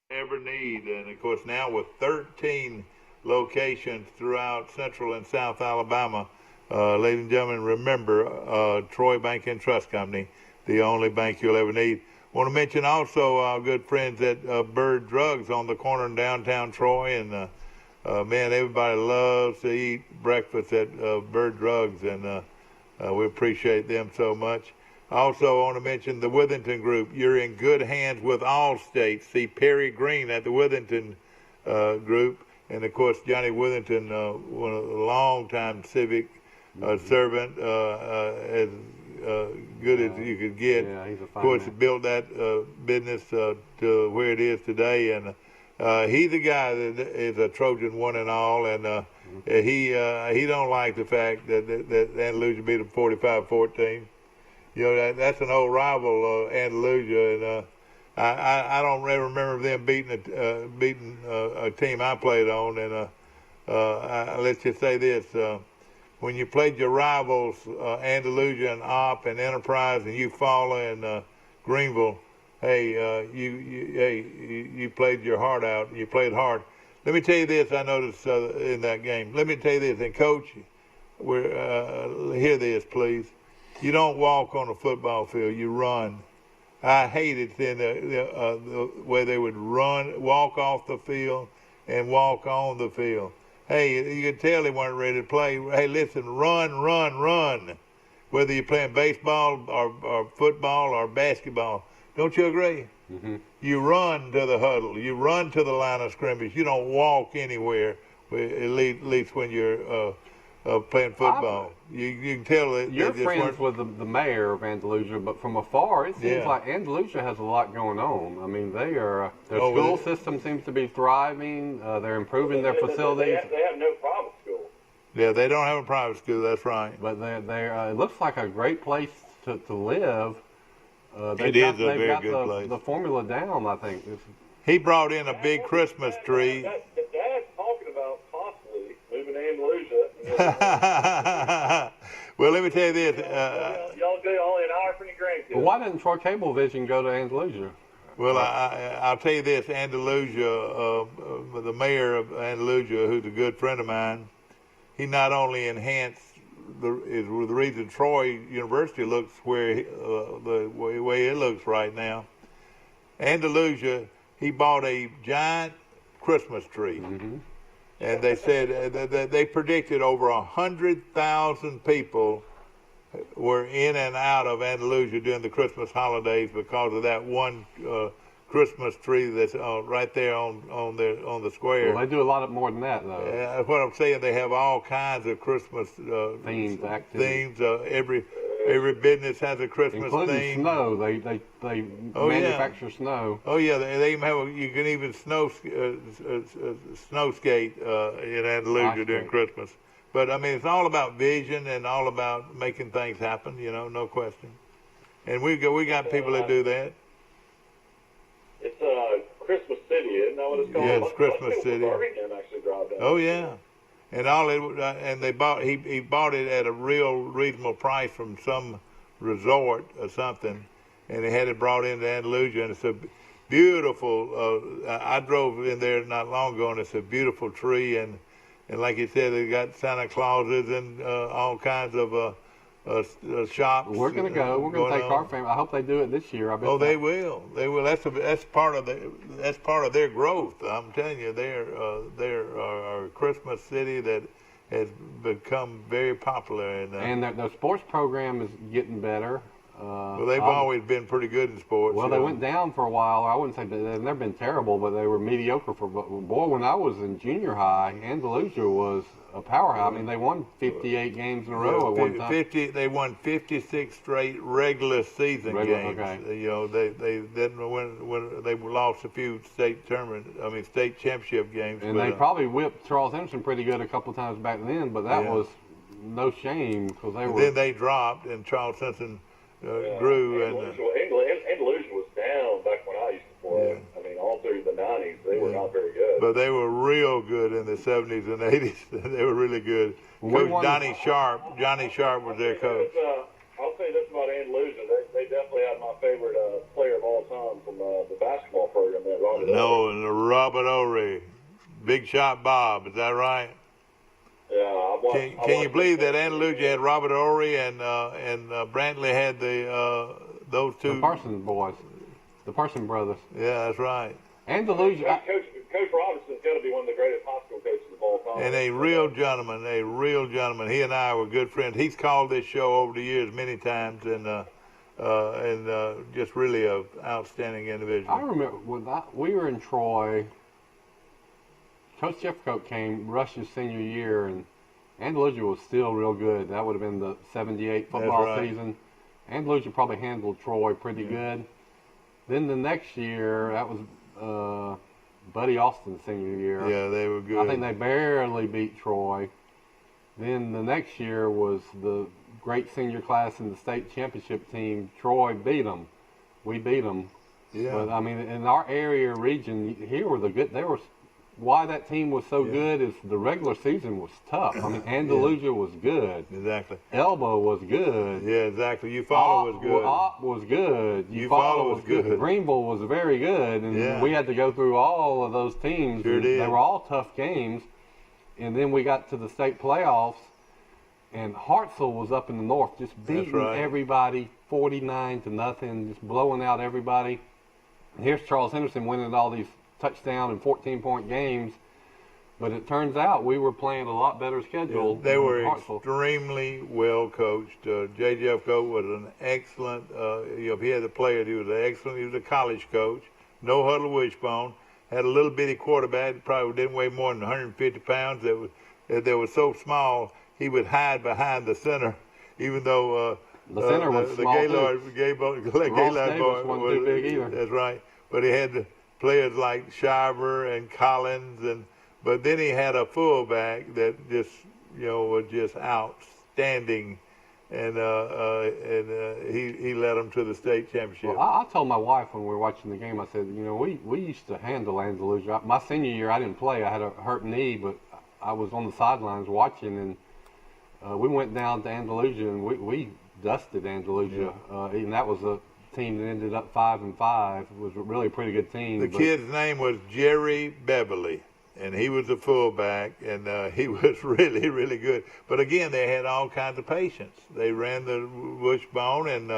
Ever need, and of course now with 13 locations throughout Central and South Alabama, ladies and gentlemen, remember Troy Bank and Trust Company, the only bank you'll ever need. Want to mention also our good friends at Bird Drugs on the corner in downtown Troy, and man, everybody loves to eat breakfast at Bird Drugs, and we appreciate them so much. Also, I want to mention the Withington Group. You're in good hands with Allstate. See Perry Green at the Withington Group. And, of course, Johnny Withington, one of the long-time civic servant, as good as you could get. Yeah, he's a fine of course, man. Built that business to where it is today. And he's a guy that is a Trojan one and all. And he don't like the fact that Andalusia beat him 45-14. You know, that's an old rival, Andalusia, and I don't really remember them beating a team I played on. And let's just say this: when you played your rivals, Andalusia and Opp and Enterprise and Eufaula and Greenville, hey, you played your heart out. You played hard. Let me tell you this: I noticed in that game. Let me tell you this, and Coach, hear this, please. You don't walk on a football field, you run. I hated seeing the way they would walk off the field and walk on the field. Hey, you could tell they weren't ready to play. Hey, listen, run. Whether you're playing baseball or football or basketball. Don't you agree? Mm-hmm. You run to the huddle. You run to the line of scrimmage. You don't walk anywhere, at least when you're playing football. You can tell that you're friends with the mayor of Andalusia, but from afar, it seems like Andalusia has a lot going on. I mean, their school system seems to be thriving. They're improving their facilities. They have no private school. Yeah, they don't have a private school. That's right. But it looks like a great place to live. It is a very good place. The formula down, I think. He brought in a big Christmas tree. Dad's talking about possibly moving to Andalusia. Well, let me tell you this. Y'all do only an hour from your grandkids. Well, why didn't Troy Cablevision go to Andalusia? Well, I'll tell you this. Andalusia, the mayor of Andalusia, who's a good friend of mine, he not only enhanced the reason Troy University looks the way it looks right now. Andalusia, he bought a giant Christmas tree, and they said that they predicted over 100,000 people were in and out of Andalusia during the Christmas holidays because of that one Christmas tree that's right there on the square. Well, they do a lot more than that, though. That's what I'm saying. They have all kinds of Christmas themes. Every business has a Christmas including theme. Snow. They manufacture snow. Oh yeah, they even have. You can even snow skate in Andalusia during Christmas. But I mean, it's all about vision and all about making things happen. No question. And we got people that do that. It's Christmas City, isn't that what it's called? Yeah, it's Christmas City. Birmingham actually drive down. Oh yeah, and they bought. He bought it at a real reasonable price from some resort or something, and they had it brought into Andalusia, and it's a beautiful. I drove in there not long ago, and it's a beautiful tree, and like you said, they got Santa Clauses and all kinds of shops. We're going to go. We're going to take our family. I hope they do it this year. I bet. Oh, they will. They will. That's part of their growth. I'm telling you, they're a Christmas city that has become very popular. And their sports program is getting better. Well, they've always been pretty good in sports. Well, they went down for a while. I wouldn't say they've never been terrible, but they were mediocre for. But boy, when I was in junior high, Andalusia was a powerhouse. I mean, they won 58 games in a row at one time. They won 56 straight regular season games. Okay. They didn't win. They lost a few state championship games. And they probably whipped Charles Henderson pretty good a couple times back then. But that was no shame because they were. Then they dropped, and Charles Henderson grew. Andalusia was down back when I used to play. Yeah. I mean, all through the 90s, they were not very good. But they were real good in the 70s and 80s. They were really good. Coach Johnny Sharp was their coach. I'll say this about Andalusia. They definitely had my favorite player of all time from the basketball program there, Robert Ory. Big Shot Bob, is that right? Yeah, Can you believe that Andalusia had Robert Ory and Brantley had those two? The Parsons boys. The Parsons brothers. Yeah, that's right. Andalusia. Coach Robinson's got to be one of the greatest high school coaches of all time. And a real gentleman. He and I were good friends. He's called this show over the years many times, and just really an outstanding individual. I remember when we were in Troy. Coach Jeffcoat came Rush's senior year, and Andalusia was still real good. That would have been the 78 football season. Andalusia probably handled Troy pretty good. Then the next year, that was Buddy Austin's senior year. Yeah, they were good. I think they barely beat Troy. Then the next year was the great senior class in the state championship team. Troy beat them. We beat them. Yeah. But, I mean, in our area region, here were the good. They were. Why that team was so good is the regular season was tough. I mean, Andalusia was good. Exactly. Elba was good. Yeah, exactly. Eufaula was good. Opp was good. Eufaula was good. Greenville was very good. And we had to go through all of those teams. Sure did. They were all tough games. And then we got to the state playoffs, and Hartselle was up in the north just beating everybody 49-0, just blowing out everybody. And here's Charles Henderson winning all these touchdown and 14-point games, but it turns out we were playing a lot better schedule. They were extremely well coached. J.J.F. Goat was an excellent. If he had a player, he was excellent. He was a college coach. No huddle wishbone. Had a little bitty quarterback. Probably didn't weigh more than 150 pounds. That was so small he would hide behind the center, even though the center was small. Gaylord boy wasn't too big either. That's right. But he had players like Shiver and Collins, but then he had a fullback that just was just outstanding and he led them to the state championship. Well, I told my wife when we were watching the game, I said, you know, we used to handle Andalusia. My senior year, I didn't play. I had a hurt knee, but I was on the sidelines watching, and we went down to Andalusia, and we dusted Andalusia. And that was a team that ended up 5-5. It was really a pretty good team. The kid's name was Jerry Beverly, and he was a fullback, and he was really, really good. But again, they had all kinds of patience. They ran the wishbone, and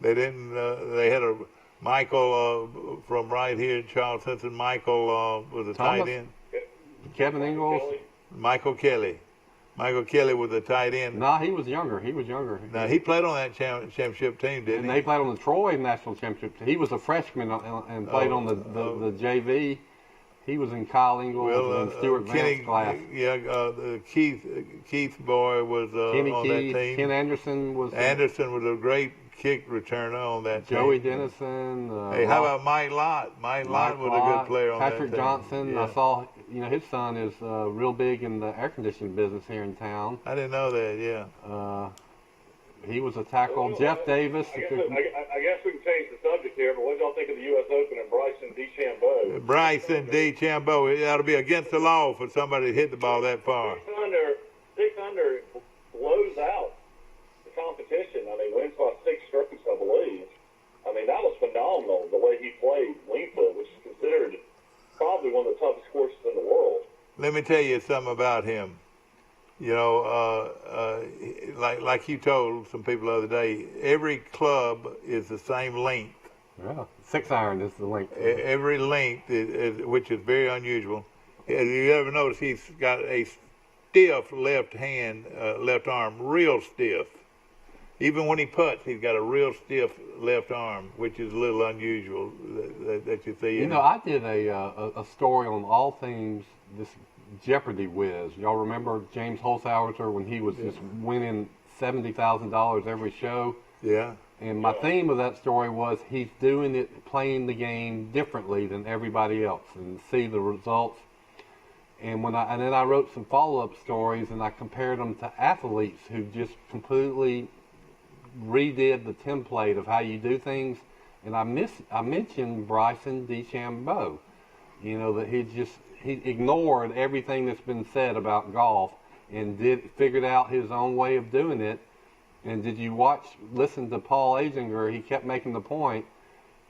they didn't. They had a Michael from right here in Charles Simpson. Michael was a tight end. Kevin Ingles. Michael Kelly. Michael Kelly was a tight end. No, he was younger. Now, he played on that championship team, didn't he? And they played on the Troy National Championship. He was a freshman and played on the JV. He was in Kyle Ingles and Stuart Vance's class. Yeah, Keith boy was on that team. Ken Anderson was. Anderson was a great kick returner on that team. Joey Dennison. Hey, how about Mike Lott? Mike Lott was a good player on Patrick that team. Johnson. Yeah. I saw, you know, his son is real big in the air conditioning business here in town. I didn't know that. Yeah. He was a tackle. Well, Jeff Davis. I guess we can change the subject here, but what did y'all think of the U.S. Open and Bryson DeChambeau? Bryson DeChambeau. It ought to be against the law for somebody to hit the ball that far. 6 under blows out the competition. I mean, wins by 6 strokes, I believe. I mean, that was phenomenal, the way he played Wingfoot, which is considered probably one of the toughest courses in the world. Let me tell you something about him. You know, like you told some people the other day, every club is the same length. Yeah, 6-iron is the length. Every length, which is very unusual. Have you ever noticed he's got a stiff left hand, left arm, real stiff. Even when he putts, he's got a real stiff left arm, which is a little unusual that you see. You know, I did a story on all things this Jeopardy whiz. Y'all remember James Holzhauer when he was just winning $70,000 every show? Yeah. And my theme of that story was he's doing it, playing the game differently than everybody else, and see the results. And then I wrote some follow-up stories, and I compared them to athletes who just completely redid the template of how you do things. And I mentioned Bryson DeChambeau. You know, that he ignored everything that's been said about golf and figured out his own way of doing it. And did you listen to Paul Azinger? He kept making the point,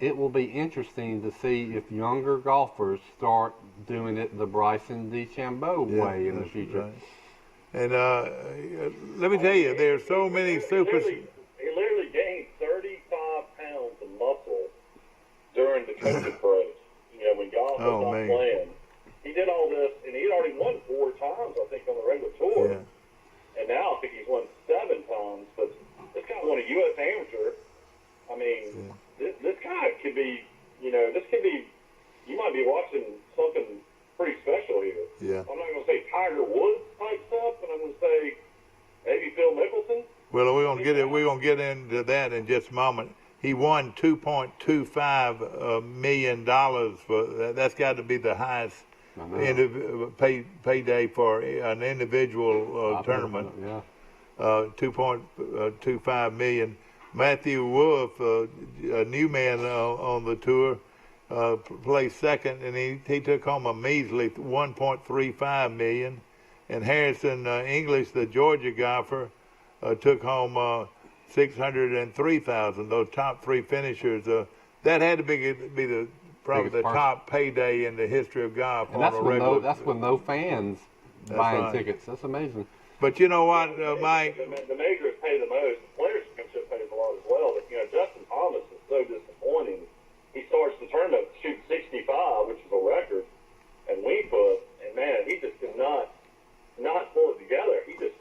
it will be interesting to see if younger golfers start doing it the Bryson DeChambeau way in the future. Right. And let me tell you, there's so many He literally gained 35 pounds of muscle during the COVID break. You know, when golf was not playing. He did all this, and he'd already won 4 times, I think, on the regular tour. Yeah. And now I think he's won 7 times. But this guy won a U.S. Amateur. I mean, this guy could be, you know, you might be watching something pretty special here. Yeah. I'm not going to say Tiger Woods type stuff, but I'm going to say maybe Phil Mickelson. Well, we're gonna get into that in just a moment. He won $2.25 million for that. That's got to be the highest payday for an individual tournament. Yeah. 2.25 million. Matthew Wolff, a new man on the tour, placed second, and he took home a measly 1.35 million. And Harrison English, the Georgia golfer, took home 603,000. Those top 3 finishers. That had to be probably the top payday in the history of golf. And that's with no fans buying tickets. That's amazing. But you know what, Mike? The majors pay the most. The Players' Championship pays a lot as well. But, you know, Justin Thomas is so disappointing. He starts the tournament shooting 65, which is a record, and Wingfoot, and man, he just could not pull it together. He just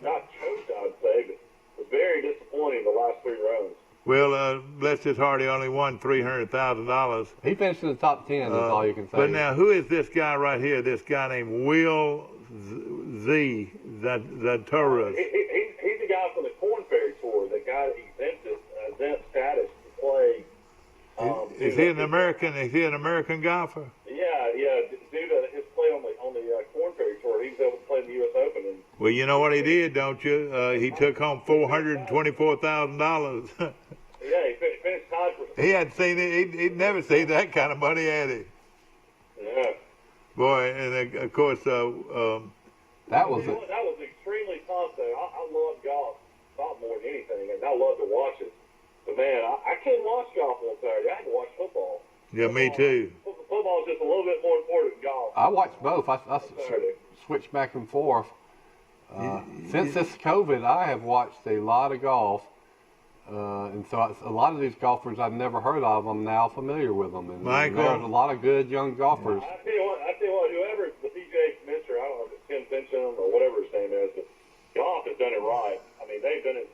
not choked, I would say, but was very disappointing the last 3 rounds. Well, bless his heart, he only won $300,000. He finished in the top 10, that's all you can say. But now, who is this guy right here? This guy named Will Zatoras. He's the guy from the Corn Ferry Tour, the guy that exempt status to play. Is he an American? Is he an American golfer? Yeah. Due to his play on the Corn Ferry Tour, he was able to play in the U.S. Open, and Well, you know what he did, don't you? He took home $424,000. Yeah, he finished tied for. He hadn't seen it. He'd never seen that kind of money, had he? Yeah. Boy, and of course, that was it. That was extremely tough, though. I love golf about more than anything, and I love to watch it. But man, I couldn't watch golf on Saturday. I had to watch football. yeah, me too. Football is just a little bit more important than golf. I watched both. I Saturday. switched back and forth. Since this COVID, I have watched a lot of golf. And so a lot of these golfers I've never heard of, I'm now familiar with them. And Michael. there's a lot of good young golfers. I tell you what, whoever the PGA commissioner, I don't know if it's Tim Fincham or whatever his name is, but golf has done it right. I mean, they've done it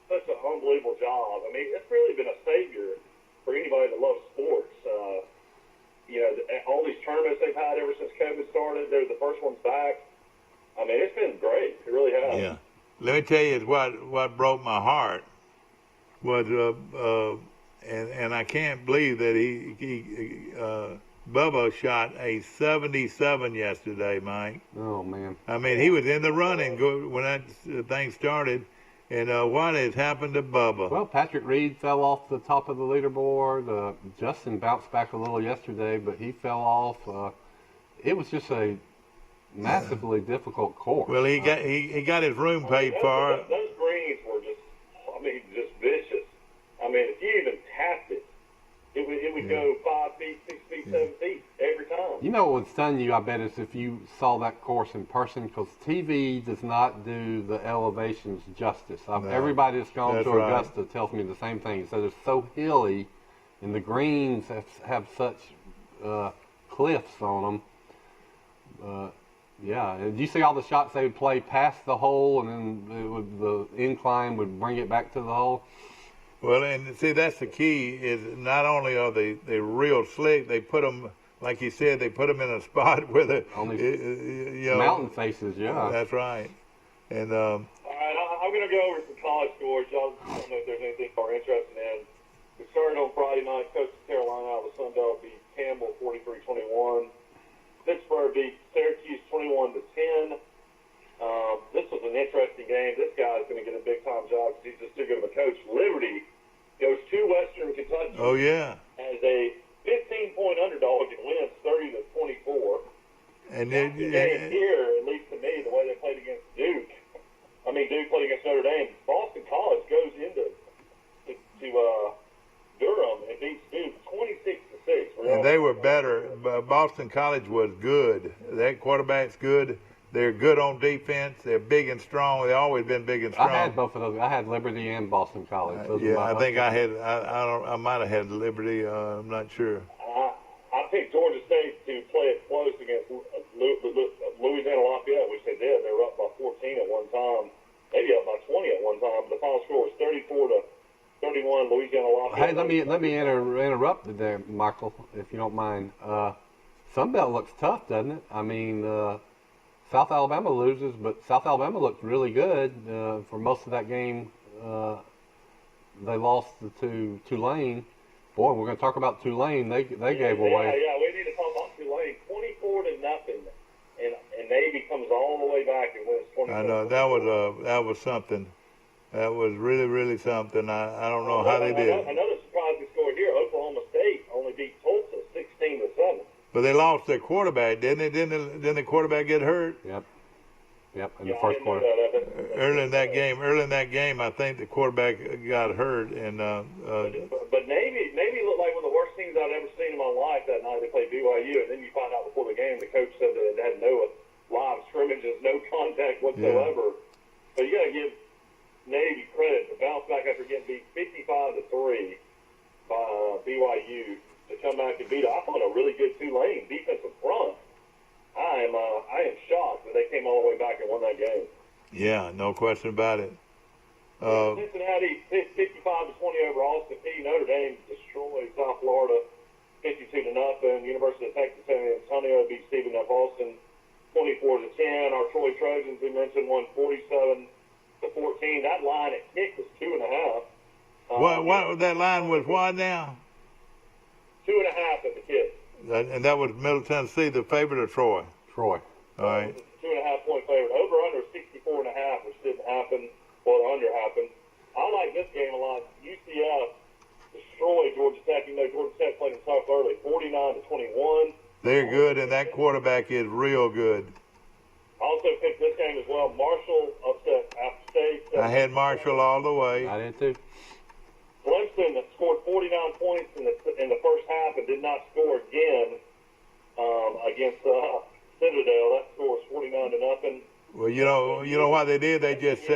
such an unbelievable job. I mean, it's really been a savior for anybody that loves sports. You know, all these tournaments they've had ever since COVID started, they're the first ones back. I mean, it's been great. It really has. Yeah. Let me tell you what broke my heart was, and I can't believe that Bubba shot a 77 yesterday, Mike. Oh, man. I mean, he was in the running when that thing started. And what has happened to Bubba? Well, Patrick Reed fell off the top of the leaderboard. Justin bounced back a little yesterday, but he fell off. It was just a massively difficult course. Well, he got his room paid for. Those greens were just, I mean, just vicious. I mean, if you even tapped it, it would go 5 feet, 6 feet, 7 feet every time. You know what would stun you, I bet, is if you saw that course in person, because TV does not do the elevations justice. Everybody that's gone to Augusta tells me the same thing. So it's so hilly, and the greens have such cliffs on them. Yeah, and did you see all the shots they would play past the hole, and then the incline would bring it back to the hole? Well, and see, that's the key, is not only are they real slick, they put them, like you said, they put them in a spot where the mountain faces, yeah. That's right. And all right, I'm going to go over some college scores. Y'all don't know if there's anything more interested in. We started on Friday night. Coastal Carolina out of the Sun Belt beat Campbell 43-21. Pittsburgh beat Syracuse 21-10. This was an interesting game. This guy's going to get a big-time job because he's just too good of a coach. Liberty goes to Western Kentucky. Oh, yeah. As a 15-point underdog and wins 30-24. And then here, at least to me, the way they played against Duke. I mean, Duke played against Notre Dame. Boston College goes into Durham and beats Duke 26-6. And they were better. Boston College was good. That quarterback's good. They're good on defense. They're big and strong. They've always been big and strong. I had both of those. I had Liberty and Boston College. I think I had. I might have had Liberty. I'm not sure. I picked Georgia State to play it close against Louisiana Lafayette, which they did. They were up by 14 at one time, maybe up by 20 at one time. But the final score was 34-31. Louisiana Lafayette. Hey, let me interrupt there, Michael, if you don't mind. Sunbelt looks tough, doesn't it? I mean. South Alabama loses, but South Alabama looked really good for most of that game. They lost to Tulane. Boy, we're going to talk about Tulane. They gave away. Yeah, we need to talk about Tulane. 24-0, and Navy comes all the way back and wins 24. I know that was something. That was really something. I don't know how they did. Another surprising score here: Oklahoma State only beat Tulsa 16-7. But they lost their quarterback, didn't they? Didn't the quarterback get hurt? Yep. In the first quarter. Early in that game, I think the quarterback got hurt. And but Navy looked like one of the worst teams I've ever seen in my life that night. They played BYU, and then you find out before the game, the coach said that it had no live scrimmages, no contact whatsoever. Yeah. So you got to give Navy credit to bounce back after getting beat 55-3 by BYU. To come back and beat, I thought, a really good Tulane defensive front. I am shocked that they came all the way back and won that game. Yeah, no question about it. Cincinnati 55-20 over Austin Peay. Notre Dame destroyed South Florida 52-0. University of Texas San Antonio beat Stephen F. Austin 24-10. Our Troy Trojans, we mentioned, won 47-14. That line at kick was 2.5. What that line was? What now? 2.5 at the kick. And that was Middle Tennessee, the favorite of Troy. Troy. All right. 2.5 point favorite. Over under 66 man. That quarterback is real good. I also picked this game as well. Marshall upset App State. I had Marshall all the way. I did too. Clemson scored 49 points in the first half and did not score again against Citadel. That score was 49-0. Well, you know what they did? They just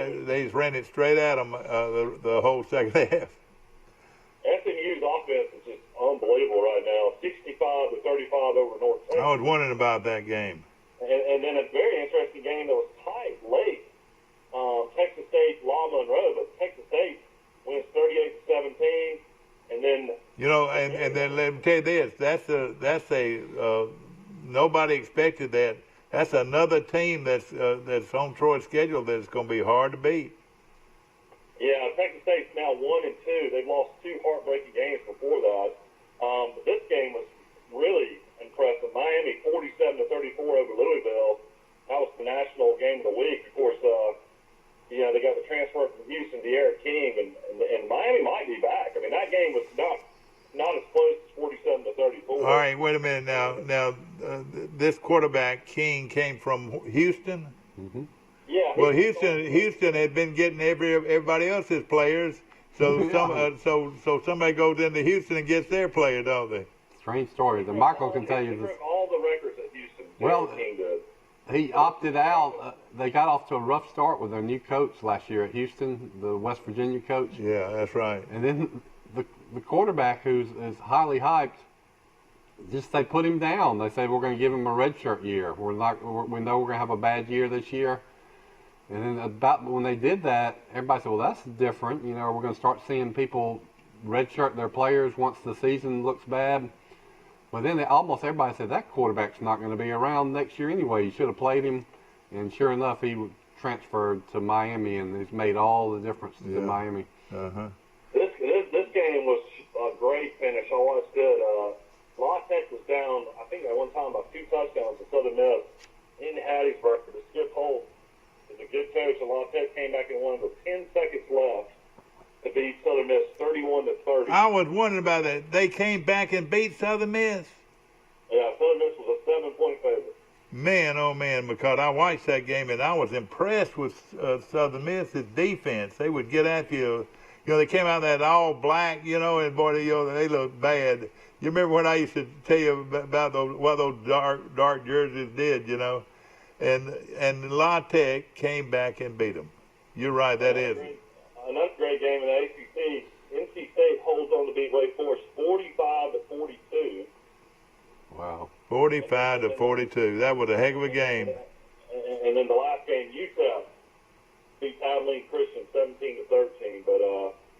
ran it straight at them the whole second half. SMU's offense is just unbelievable right now. 65-35 over North Texas. I was wondering about that game. And then a very interesting game that was tight late. Texas State, La Monroe, but Texas State wins 38-17, and then and then let me tell you this: that's a nobody expected that. That's another team that's on Troy's schedule that's going to be hard to beat. Yeah, Texas State's now 1-2. They've lost 2 heartbreaking games before that. But this game was really impressive. Miami 47-34 over Louisville. That was the national game of the week. Of course, they got the transfer from Houston, De'Ara King, and Miami might be back. I mean, that game was not as close as 47-34. All right, wait a minute now. This quarterback King came from Houston. Mm-hmm. Yeah. Well, Houston had been getting everybody else's players, so somebody goes into Houston and gets their player, don't they? Strange story. And Michael can tell you this. All the records at Houston. Well, King did. He opted out. They got off to a rough start with their new coach last year at Houston, the West Virginia coach. Yeah, that's right. And then the quarterback, who's is highly hyped, they put him down. They said, we're going to give him a redshirt year. We know we're going to have a bad year this year. And then about when they did that, everybody said, well, that's different. We're going to start seeing people redshirt their players once the season looks bad. Well, then almost everybody said that quarterback's not going to be around next year anyway. You should have played him. And sure enough, he transferred to Miami, and he's made all the difference to Miami. Uh-huh. This game was a great finish. I watched it. La Tech was down, I think at one time, by 2 touchdowns to Southern Miss in Hattiesburg. The Skip Holt is a good coach, and La Tech came back and won with 10 seconds left to beat Southern Miss 31-30. I was wondering about that. They came back and beat Southern Miss. Yeah, Southern Miss was a 7-point favorite. Man, oh man, because I watched that game and I was impressed with Southern Miss's defense. They would get after you. They came out that all black, and boy, they looked bad. You remember when I used to tell you about what those dark jerseys did, and La Tech came back and beat them. You're right, that is. Another great game in the ACC. NC State holds on to beat Wake Forest 45-42. Wow. 45-42. That was a heck of a game. And then the last game, UTEP beat Abilene Christian 17-13. But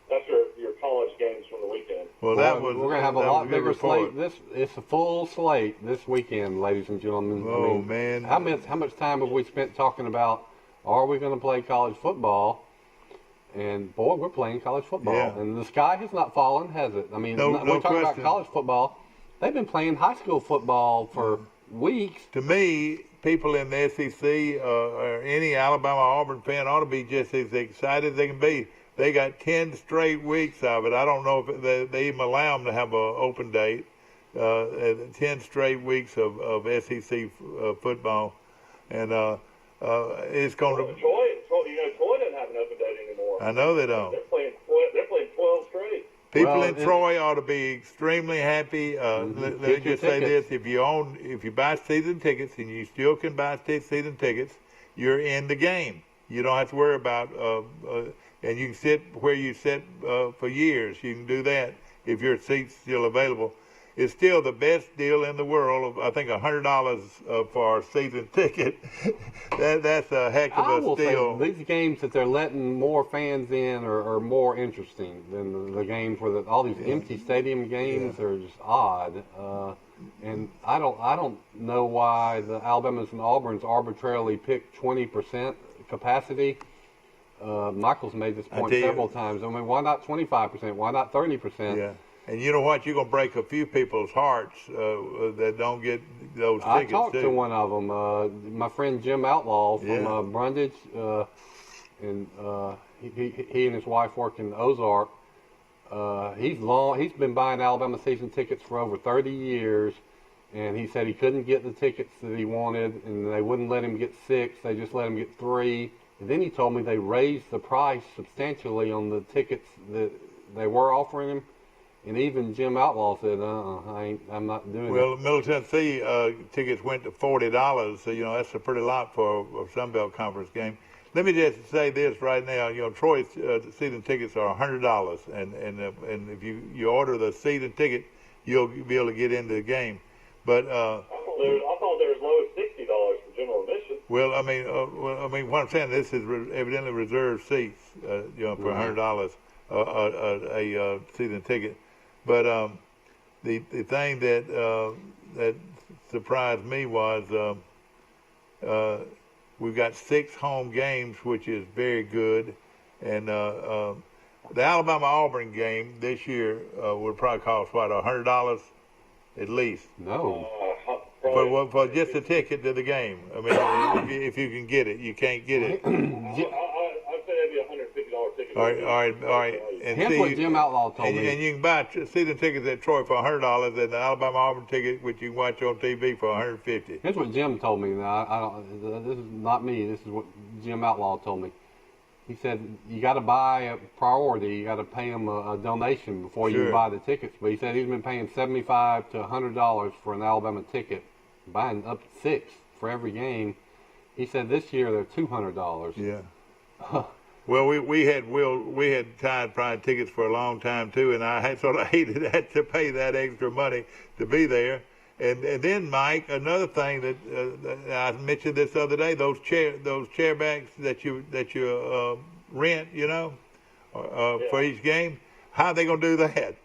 that's your college games from the weekend. Well, we're going to have a lot bigger slate. It's a full slate this weekend, ladies and gentlemen. Oh, man. How much time have we spent talking about, are we going to play college football? And, boy, we're playing college football. Yeah. And the sky has not fallen, has it? I mean, no we're talking about question. college football. They've been playing high school football for weeks. To me, people in the SEC or any Alabama Auburn fan ought to be just as excited as they can be. They got 10 straight weeks of it. I don't know if they even allow them to have an open date. 10 straight weeks of SEC football. And it's going to... Troy doesn't have an open date anymore. I know they don't. They're playing 12 straight. People in Troy ought to be extremely happy. Let me just say this: if you buy season tickets, and you still can buy season tickets, you're in the game. You don't have to worry about, and you can sit where you sit for years. You can do that if your seat's still available. It's still the best deal in the world. I think $100 for a season ticket. That's a heck of a steal. I will say these games that they're letting more fans in are more interesting than the games where all these empty stadium games are just odd. And I don't know why the Alabamas and Auburns arbitrarily pick 20% capacity. Michael's made this point several times. I mean, why not 25%? Why not 30%? Yeah. And you know what? You're going to break a few people's hearts that don't get those tickets. I talked to one of them, my friend Jim Outlaw from Brundage, and he and his wife work in Ozark. He's been buying Alabama season tickets for over 30 years, and he said he couldn't get the tickets that he wanted, and they wouldn't let him get 6. They just let him get 3. And then he told me they raised the price substantially on the tickets that they were offering him. And even Jim Outlaw said, I'm not doing it. Well, Middle Tennessee tickets went to $40, so, that's a pretty lot for a Sun Belt Conference game. Let me just say this right now. Troy's season tickets are $100, and if you order the season ticket, you'll be able to get into the game. But I thought they were as low as $60 for general admission. Well, I mean, what I'm saying, this is evidently reserved seats, for $100 a season ticket. But the thing that surprised me was we've got 6 home games, which is very good, and the Alabama-Auburn game this year would probably cost $100 at least. No. For just a ticket to the game. I mean, if you can get it, you can't get it. I'd say that'd be a $150 ticket. All right. And here's what Jim Outlaw told me. And you can buy season tickets at Troy for $100, and the Alabama Auburn ticket, which you can watch on TV, for $150. Here's what Jim told me. Now, I don't. This is not me. This is what Jim Outlaw told me. He said you got to buy a priority. You got to pay him a donation before you buy the tickets. But he said he's been paying $75 to $100 for an Alabama ticket, buying up to 6 for every game. He said this year they're $200. Yeah. Well, we had Tide Pride tickets for a long time too, and I had sort of hated that to pay that extra money to be there. And then, Mike, another thing that I mentioned this other day, those chair backs that you rent, for each game. How are they going to do that?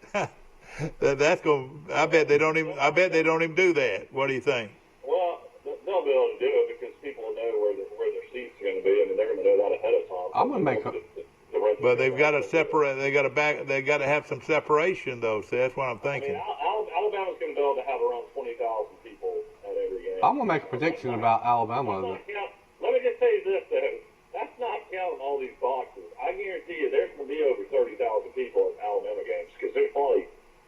That's going. I bet they don't even do that. What do you think? Well, they'll be able to do it because people will know where their seats are going to be. I mean, they're going to know that ahead of time. I'm going to make. But they've got to separate. They got to have some separation, though. So that's what I'm thinking. I mean, Alabama's going to be able to have around 20,000 people at every game. I'm going to make a prediction about Alabama. Let me just tell you this, though. That's not counting all these boxes. I guarantee you there's going to be over 30,000 people at Alabama games because there's probably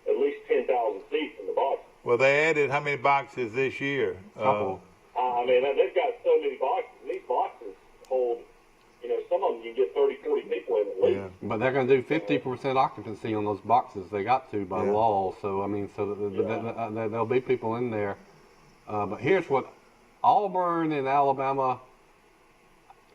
at least 10,000 seats in the boxes. Well, they added how many boxes this year? I mean, they've got so many boxes. And these boxes hold, some of them you can get 30, 40 people in at least. Yeah. But they're going to do 50% occupancy on those boxes. They got to by law. So, I mean, there'll be people in there. But here's what Auburn and Alabama,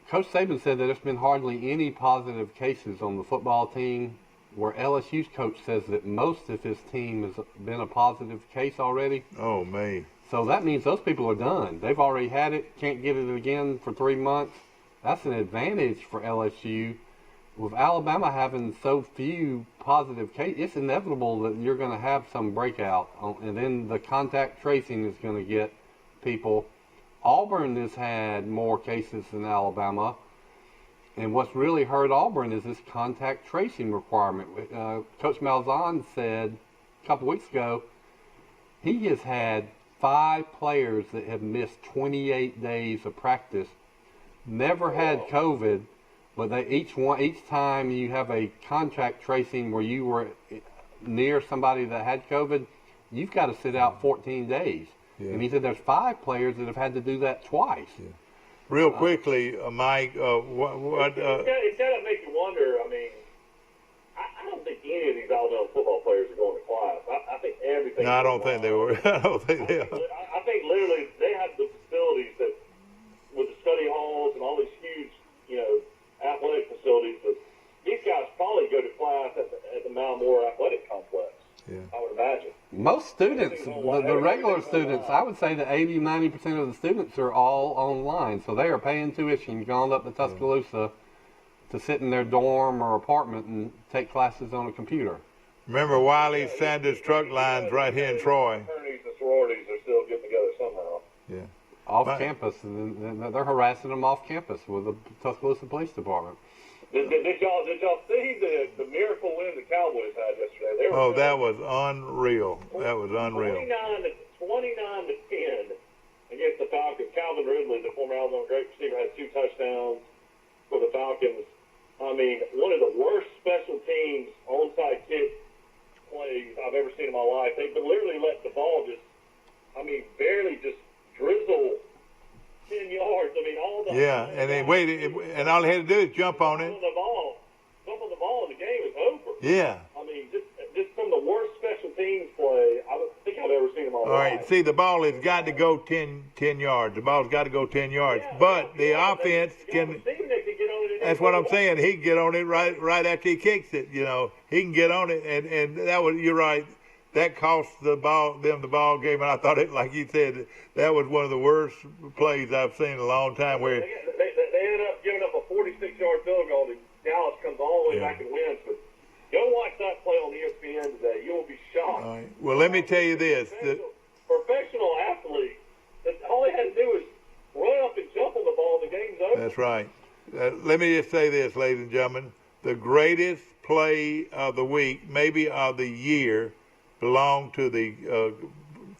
Coach Saban said that there's been hardly any positive cases on the football team, where LSU's coach says that most of his team has been a positive case already. Oh, man. So that means those people are done. They've already had it, can't get it again for 3 months. That's an advantage for LSU. With Alabama having so few positive cases, it's inevitable that you're going to have some breakout, and then the contact tracing is going to get people. Auburn has had more cases than Alabama, and what's really hurt Auburn is this contact tracing requirement. Coach Malzahn said a couple weeks ago he has had 5 players that have missed 28 days of practice, never had COVID, but each time you have a contact tracing where you were near somebody that had COVID, you've got to sit out 14 days. Yeah. And he said there's 5 players that have had to do that twice. Yeah. Real quickly, Mike, it's got to make you wonder. I mean, I don't think any of these Alabama football players are going to class. I think everything. No, I don't think they were. I don't think they are. I think literally they have the facilities that, with the study halls and all these huge, athletic facilities, that these guys probably go to class at the Mount Moore Athletic Complex. Yeah. I would imagine. Most students, the regular students, I would say that 80-90% of the students are all online. So they are paying tuition, going up to Tuscaloosa to sit in their dorm or apartment and take classes on a computer. Remember Wiley Sanders truck lines right here in Troy. Fraternities and sororities are still getting together somehow. Yeah. Off campus, and they're harassing them off campus with the Tuscaloosa Police Department. Did y'all see the miracle win the Cowboys had yesterday? That was unreal. That was unreal. 29 to 10 against the Falcons. Calvin Ridley, the former Alabama great receiver, had 2 touchdowns for the Falcons. I mean, one of the worst special teams onside kick plays I've ever seen in my life. They've been literally let the ball just I mean, barely just drizzle 10 yards. I mean, all the and they waited, and all they had to do is jump on it. Jump on the ball, and the game is over. Yeah. I mean, just from the worst special teams play I don't think I've ever seen them all right, see, the ball has got to go 10 yards. The ball's got to go 10 yards. But the offense can. That's what I'm saying. He can get on it right after he kicks it. You know, he can get on it, and that was, you're right. That cost them the ball game, and I thought it, like you said, that was one of the worst plays I've seen in a long time. Where they ended up giving up a 46-yard field goal. Dallas comes all the way back and wins. But go watch that play on ESPN today. You will be shocked. All right. Well, let me tell you this: professional athlete, all they had to do was run up and jump on the ball, and the game's over. That's right. Let me just say this, ladies and gentlemen: the greatest play of the week, maybe of the year, belonged to the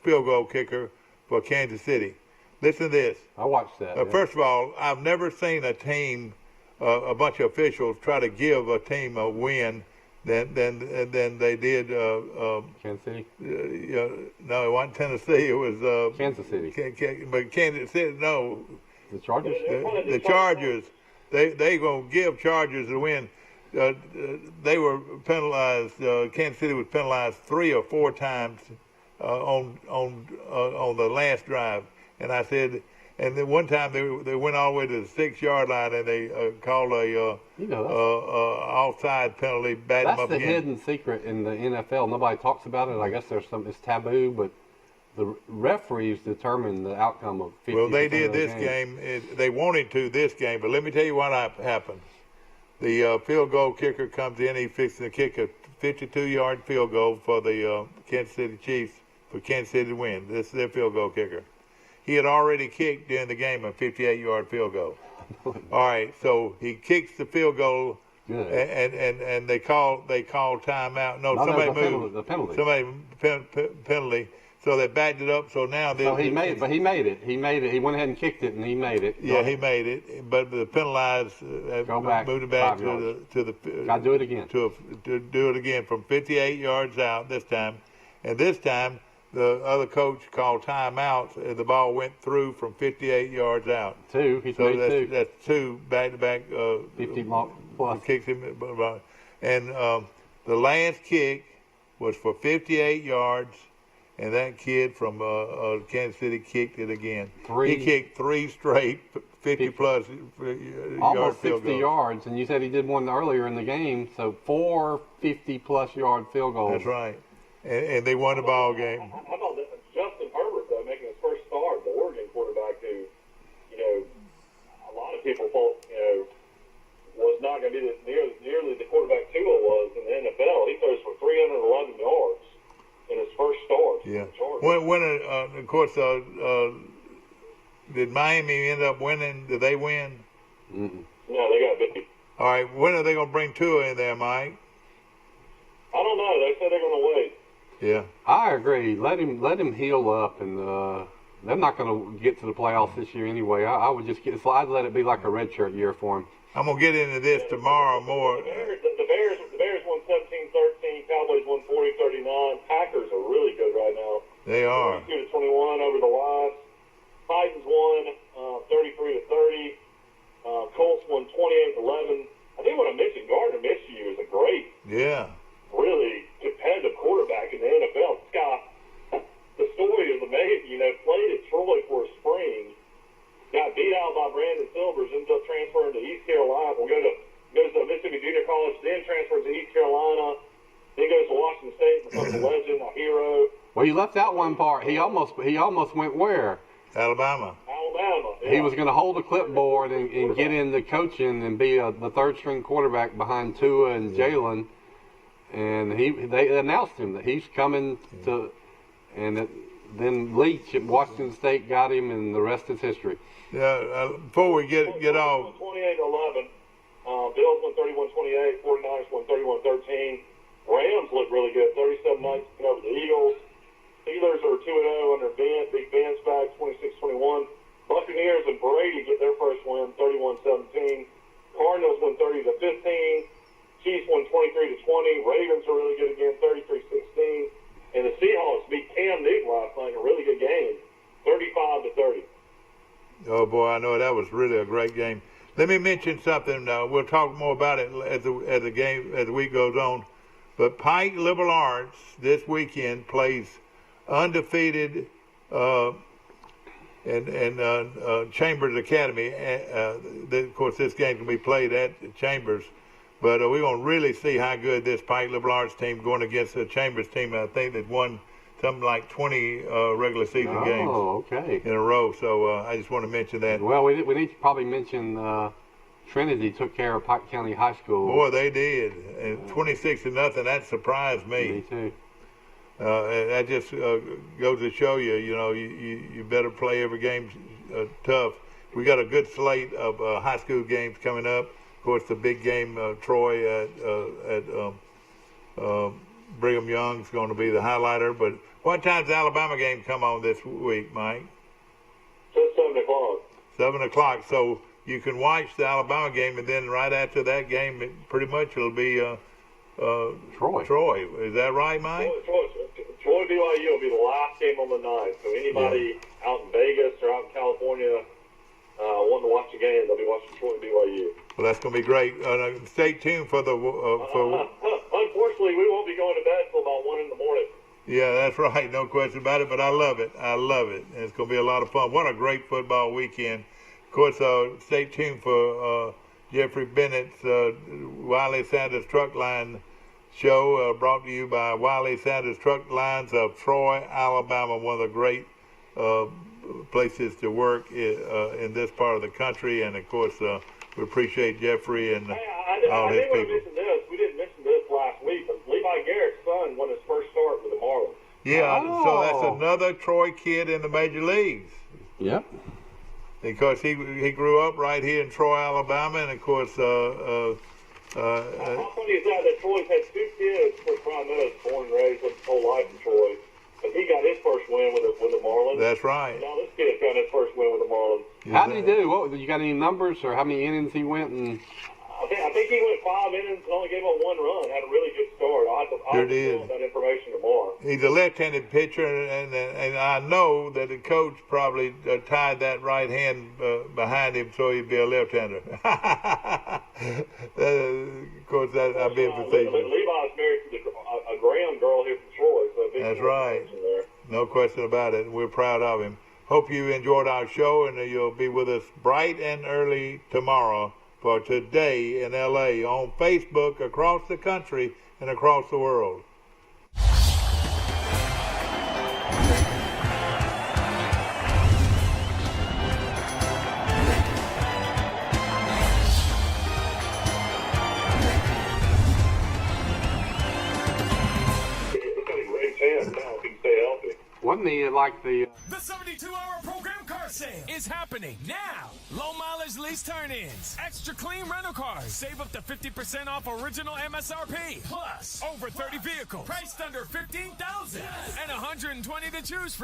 field goal kicker for Kansas City. Listen to this. I watched that. First of all, I've never seen a team, a bunch of officials, try to give a team a win than they did. Kansas City? No, it wasn't Tennessee. It was Kansas City. But Kansas City, no. The Chargers? The Chargers. They gonna give Chargers a win. They were penalized. Kansas City was penalized 3 or 4 times on the last drive, and I said, and then one time they went all the way to the 6-yard line, and they called a offside penalty, batted them up again. That's the hidden secret in the NFL. Nobody talks about it. I guess it's taboo, but the referees determine the outcome of 50%. Well, they did this game. They wanted to this game, but let me tell you what happened. The field goal kicker comes in. He fixes to kick a 52-yard field goal for the Kansas City Chiefs for Kansas City to win. This is their field goal kicker. He had already kicked during the game a 58-yard field goal. All right, so he kicks the field goal, and they call timeout. No, somebody moved. The penalty. Somebody penalty. So they backed it up. So now he made it. He went ahead and kicked it, and he made it. Yeah, he made it. But the penalized moved it back to the. Got to do it again. To do it again from 58 yards out this time, and this time the other coach called timeouts, and the ball went through from 58 yards out. Two. He's made two. That's 2 back-to-back. 50 plus. Kicks him, and the last kick was for 58 yards. And that kid from Kansas City kicked it again. He kicked 3 straight 50-plus almost 60 yards. And you said he did one earlier in the game, so 4 50-plus yard field goals. That's right. And they won the ball game. How about Justin Herbert, though, making his first start, the Oregon quarterback who, a lot of people thought, was not going to be nearly the quarterback Tua was in the NFL. He throws for 311 yards. In his first start. Yeah. Of course, did Miami end up winning? Did they win? Mm-mm. No, they got beat. All right. When are they going to bring Tua in there, Mike? I don't know. They said they're going to wait. Yeah. I agree. Let him heal up, and they're not going to get to the playoffs this year anyway. I would just I'd let it be like a redshirt year for him. I'm going to get into this tomorrow more. The Bears won 17-13. Cowboys won 40-39. Packers are really good right now. They are. 22-21 over the Lions. Titans won 33-30. Colts won 28-11. I think what I mentioned, Gardner Minshew is a great, really competitive quarterback in the NFL. This guy, the story is amazing. Played at Troy for a spring. Got beat out by Brandon Silvers, ends up transferring to East Carolina. Goes to Mississippi Junior College, then transfers to East Carolina, then goes to Washington State, becomes a legend, a hero. Well, you left out one part. He almost went where? Alabama. Yeah. He was going to hold a clipboard and get into coaching and be the third-string quarterback behind Tua and Jalen. And they announced him that he's coming to, and then Leach at Washington State got him, and the rest is history. Yeah. Before we get off. 28-11. Bills won 31-28. 49ers won 31-13. Rams look really good. 37-19 over the Eagles. Steelers are 2-0 under Big Ben's back, 26-21. Buccaneers and Brady get their first win, 31-17. Cardinals win 30-15. Chiefs won 23-20. Ravens are really good again, 33-16. And the Seahawks beat Cam Newton last night in a really good game, 35-30. Oh boy, I know that was really a great game. Let me mention something. We'll talk more about it as the week goes on. But Pike Liberal Arts this weekend plays undefeated Chambers Academy. Of course, this game can be played at Chambers, but we're going to really see how good this Pike Liberal Arts team going against the Chambers team. I think they've won something like 20 regular season games in a row. So I just want to mention that. Well, we need to probably mention Trinity took care of Pike County High School. Boy, they did. And 26-0. That surprised me. Me too. And that just goes to show you, you better play every game tough. We got a good slate of high school games coming up. Of course, the big game, Troy at Brigham Young is going to be the highlighter. But what time's the Alabama game come on this week, Mike? It's 7 o'clock. 7 o'clock. So you can watch the Alabama game, and then right after that game, pretty much it'll be Troy. Is that right, Mike? Troy BYU will be the last game on the night. So anybody out in Vegas or out in California wanting to watch the game, they'll be watching Troy BYU. Well, that's going to be great. Stay tuned for the unfortunately, we won't be going to bed until about 1 in the morning. Yeah, that's right. No question about it. But I love it. And it's going to be a lot of fun. What a great football weekend. Of course, stay tuned for Jeffrey Bennett's Wiley Sanders Truck Line show, brought to you by Wiley Sanders Truck Lines of Troy, Alabama, one of the great places to work in this part of the country. And, of course, we appreciate Jeffrey and all his people. We didn't mention this last week, but Levi Garrett's son won his first start with the Marlins. Yeah, so that's another Troy kid in the major leagues. Yep. Because he grew up right here in Troy, Alabama, and of course, how funny is that Troy's had 2 kids for Prime Minister, born and raised his whole life in Troy, but he got his first win with the Marlins. That's right. Now this kid got his first win with the Marlins. How did he do? What, you got any numbers or how many innings he went? And I think he went 5 innings and only gave up 1 run. Had a really good start. I'll have to fill that information tomorrow. He's a left-handed pitcher, and I know that the coach probably tied that right hand behind him so he'd be a left-hander. Of course, I've been facetious. Levi's married to a Graham girl here from Troy. So that's right. No question about it. We're proud of him. Hope you enjoyed our show, and you'll be with us bright and early tomorrow for Today in L.A. on Facebook across the country and across the world. wasn't he like the... The 72-hour program car sale is happening now. Low mileage lease turn-ins, extra clean rental cars. Save up to 50% off original MSRP. Plus, over 30 vehicles priced under $15,000 and 120 to choose from.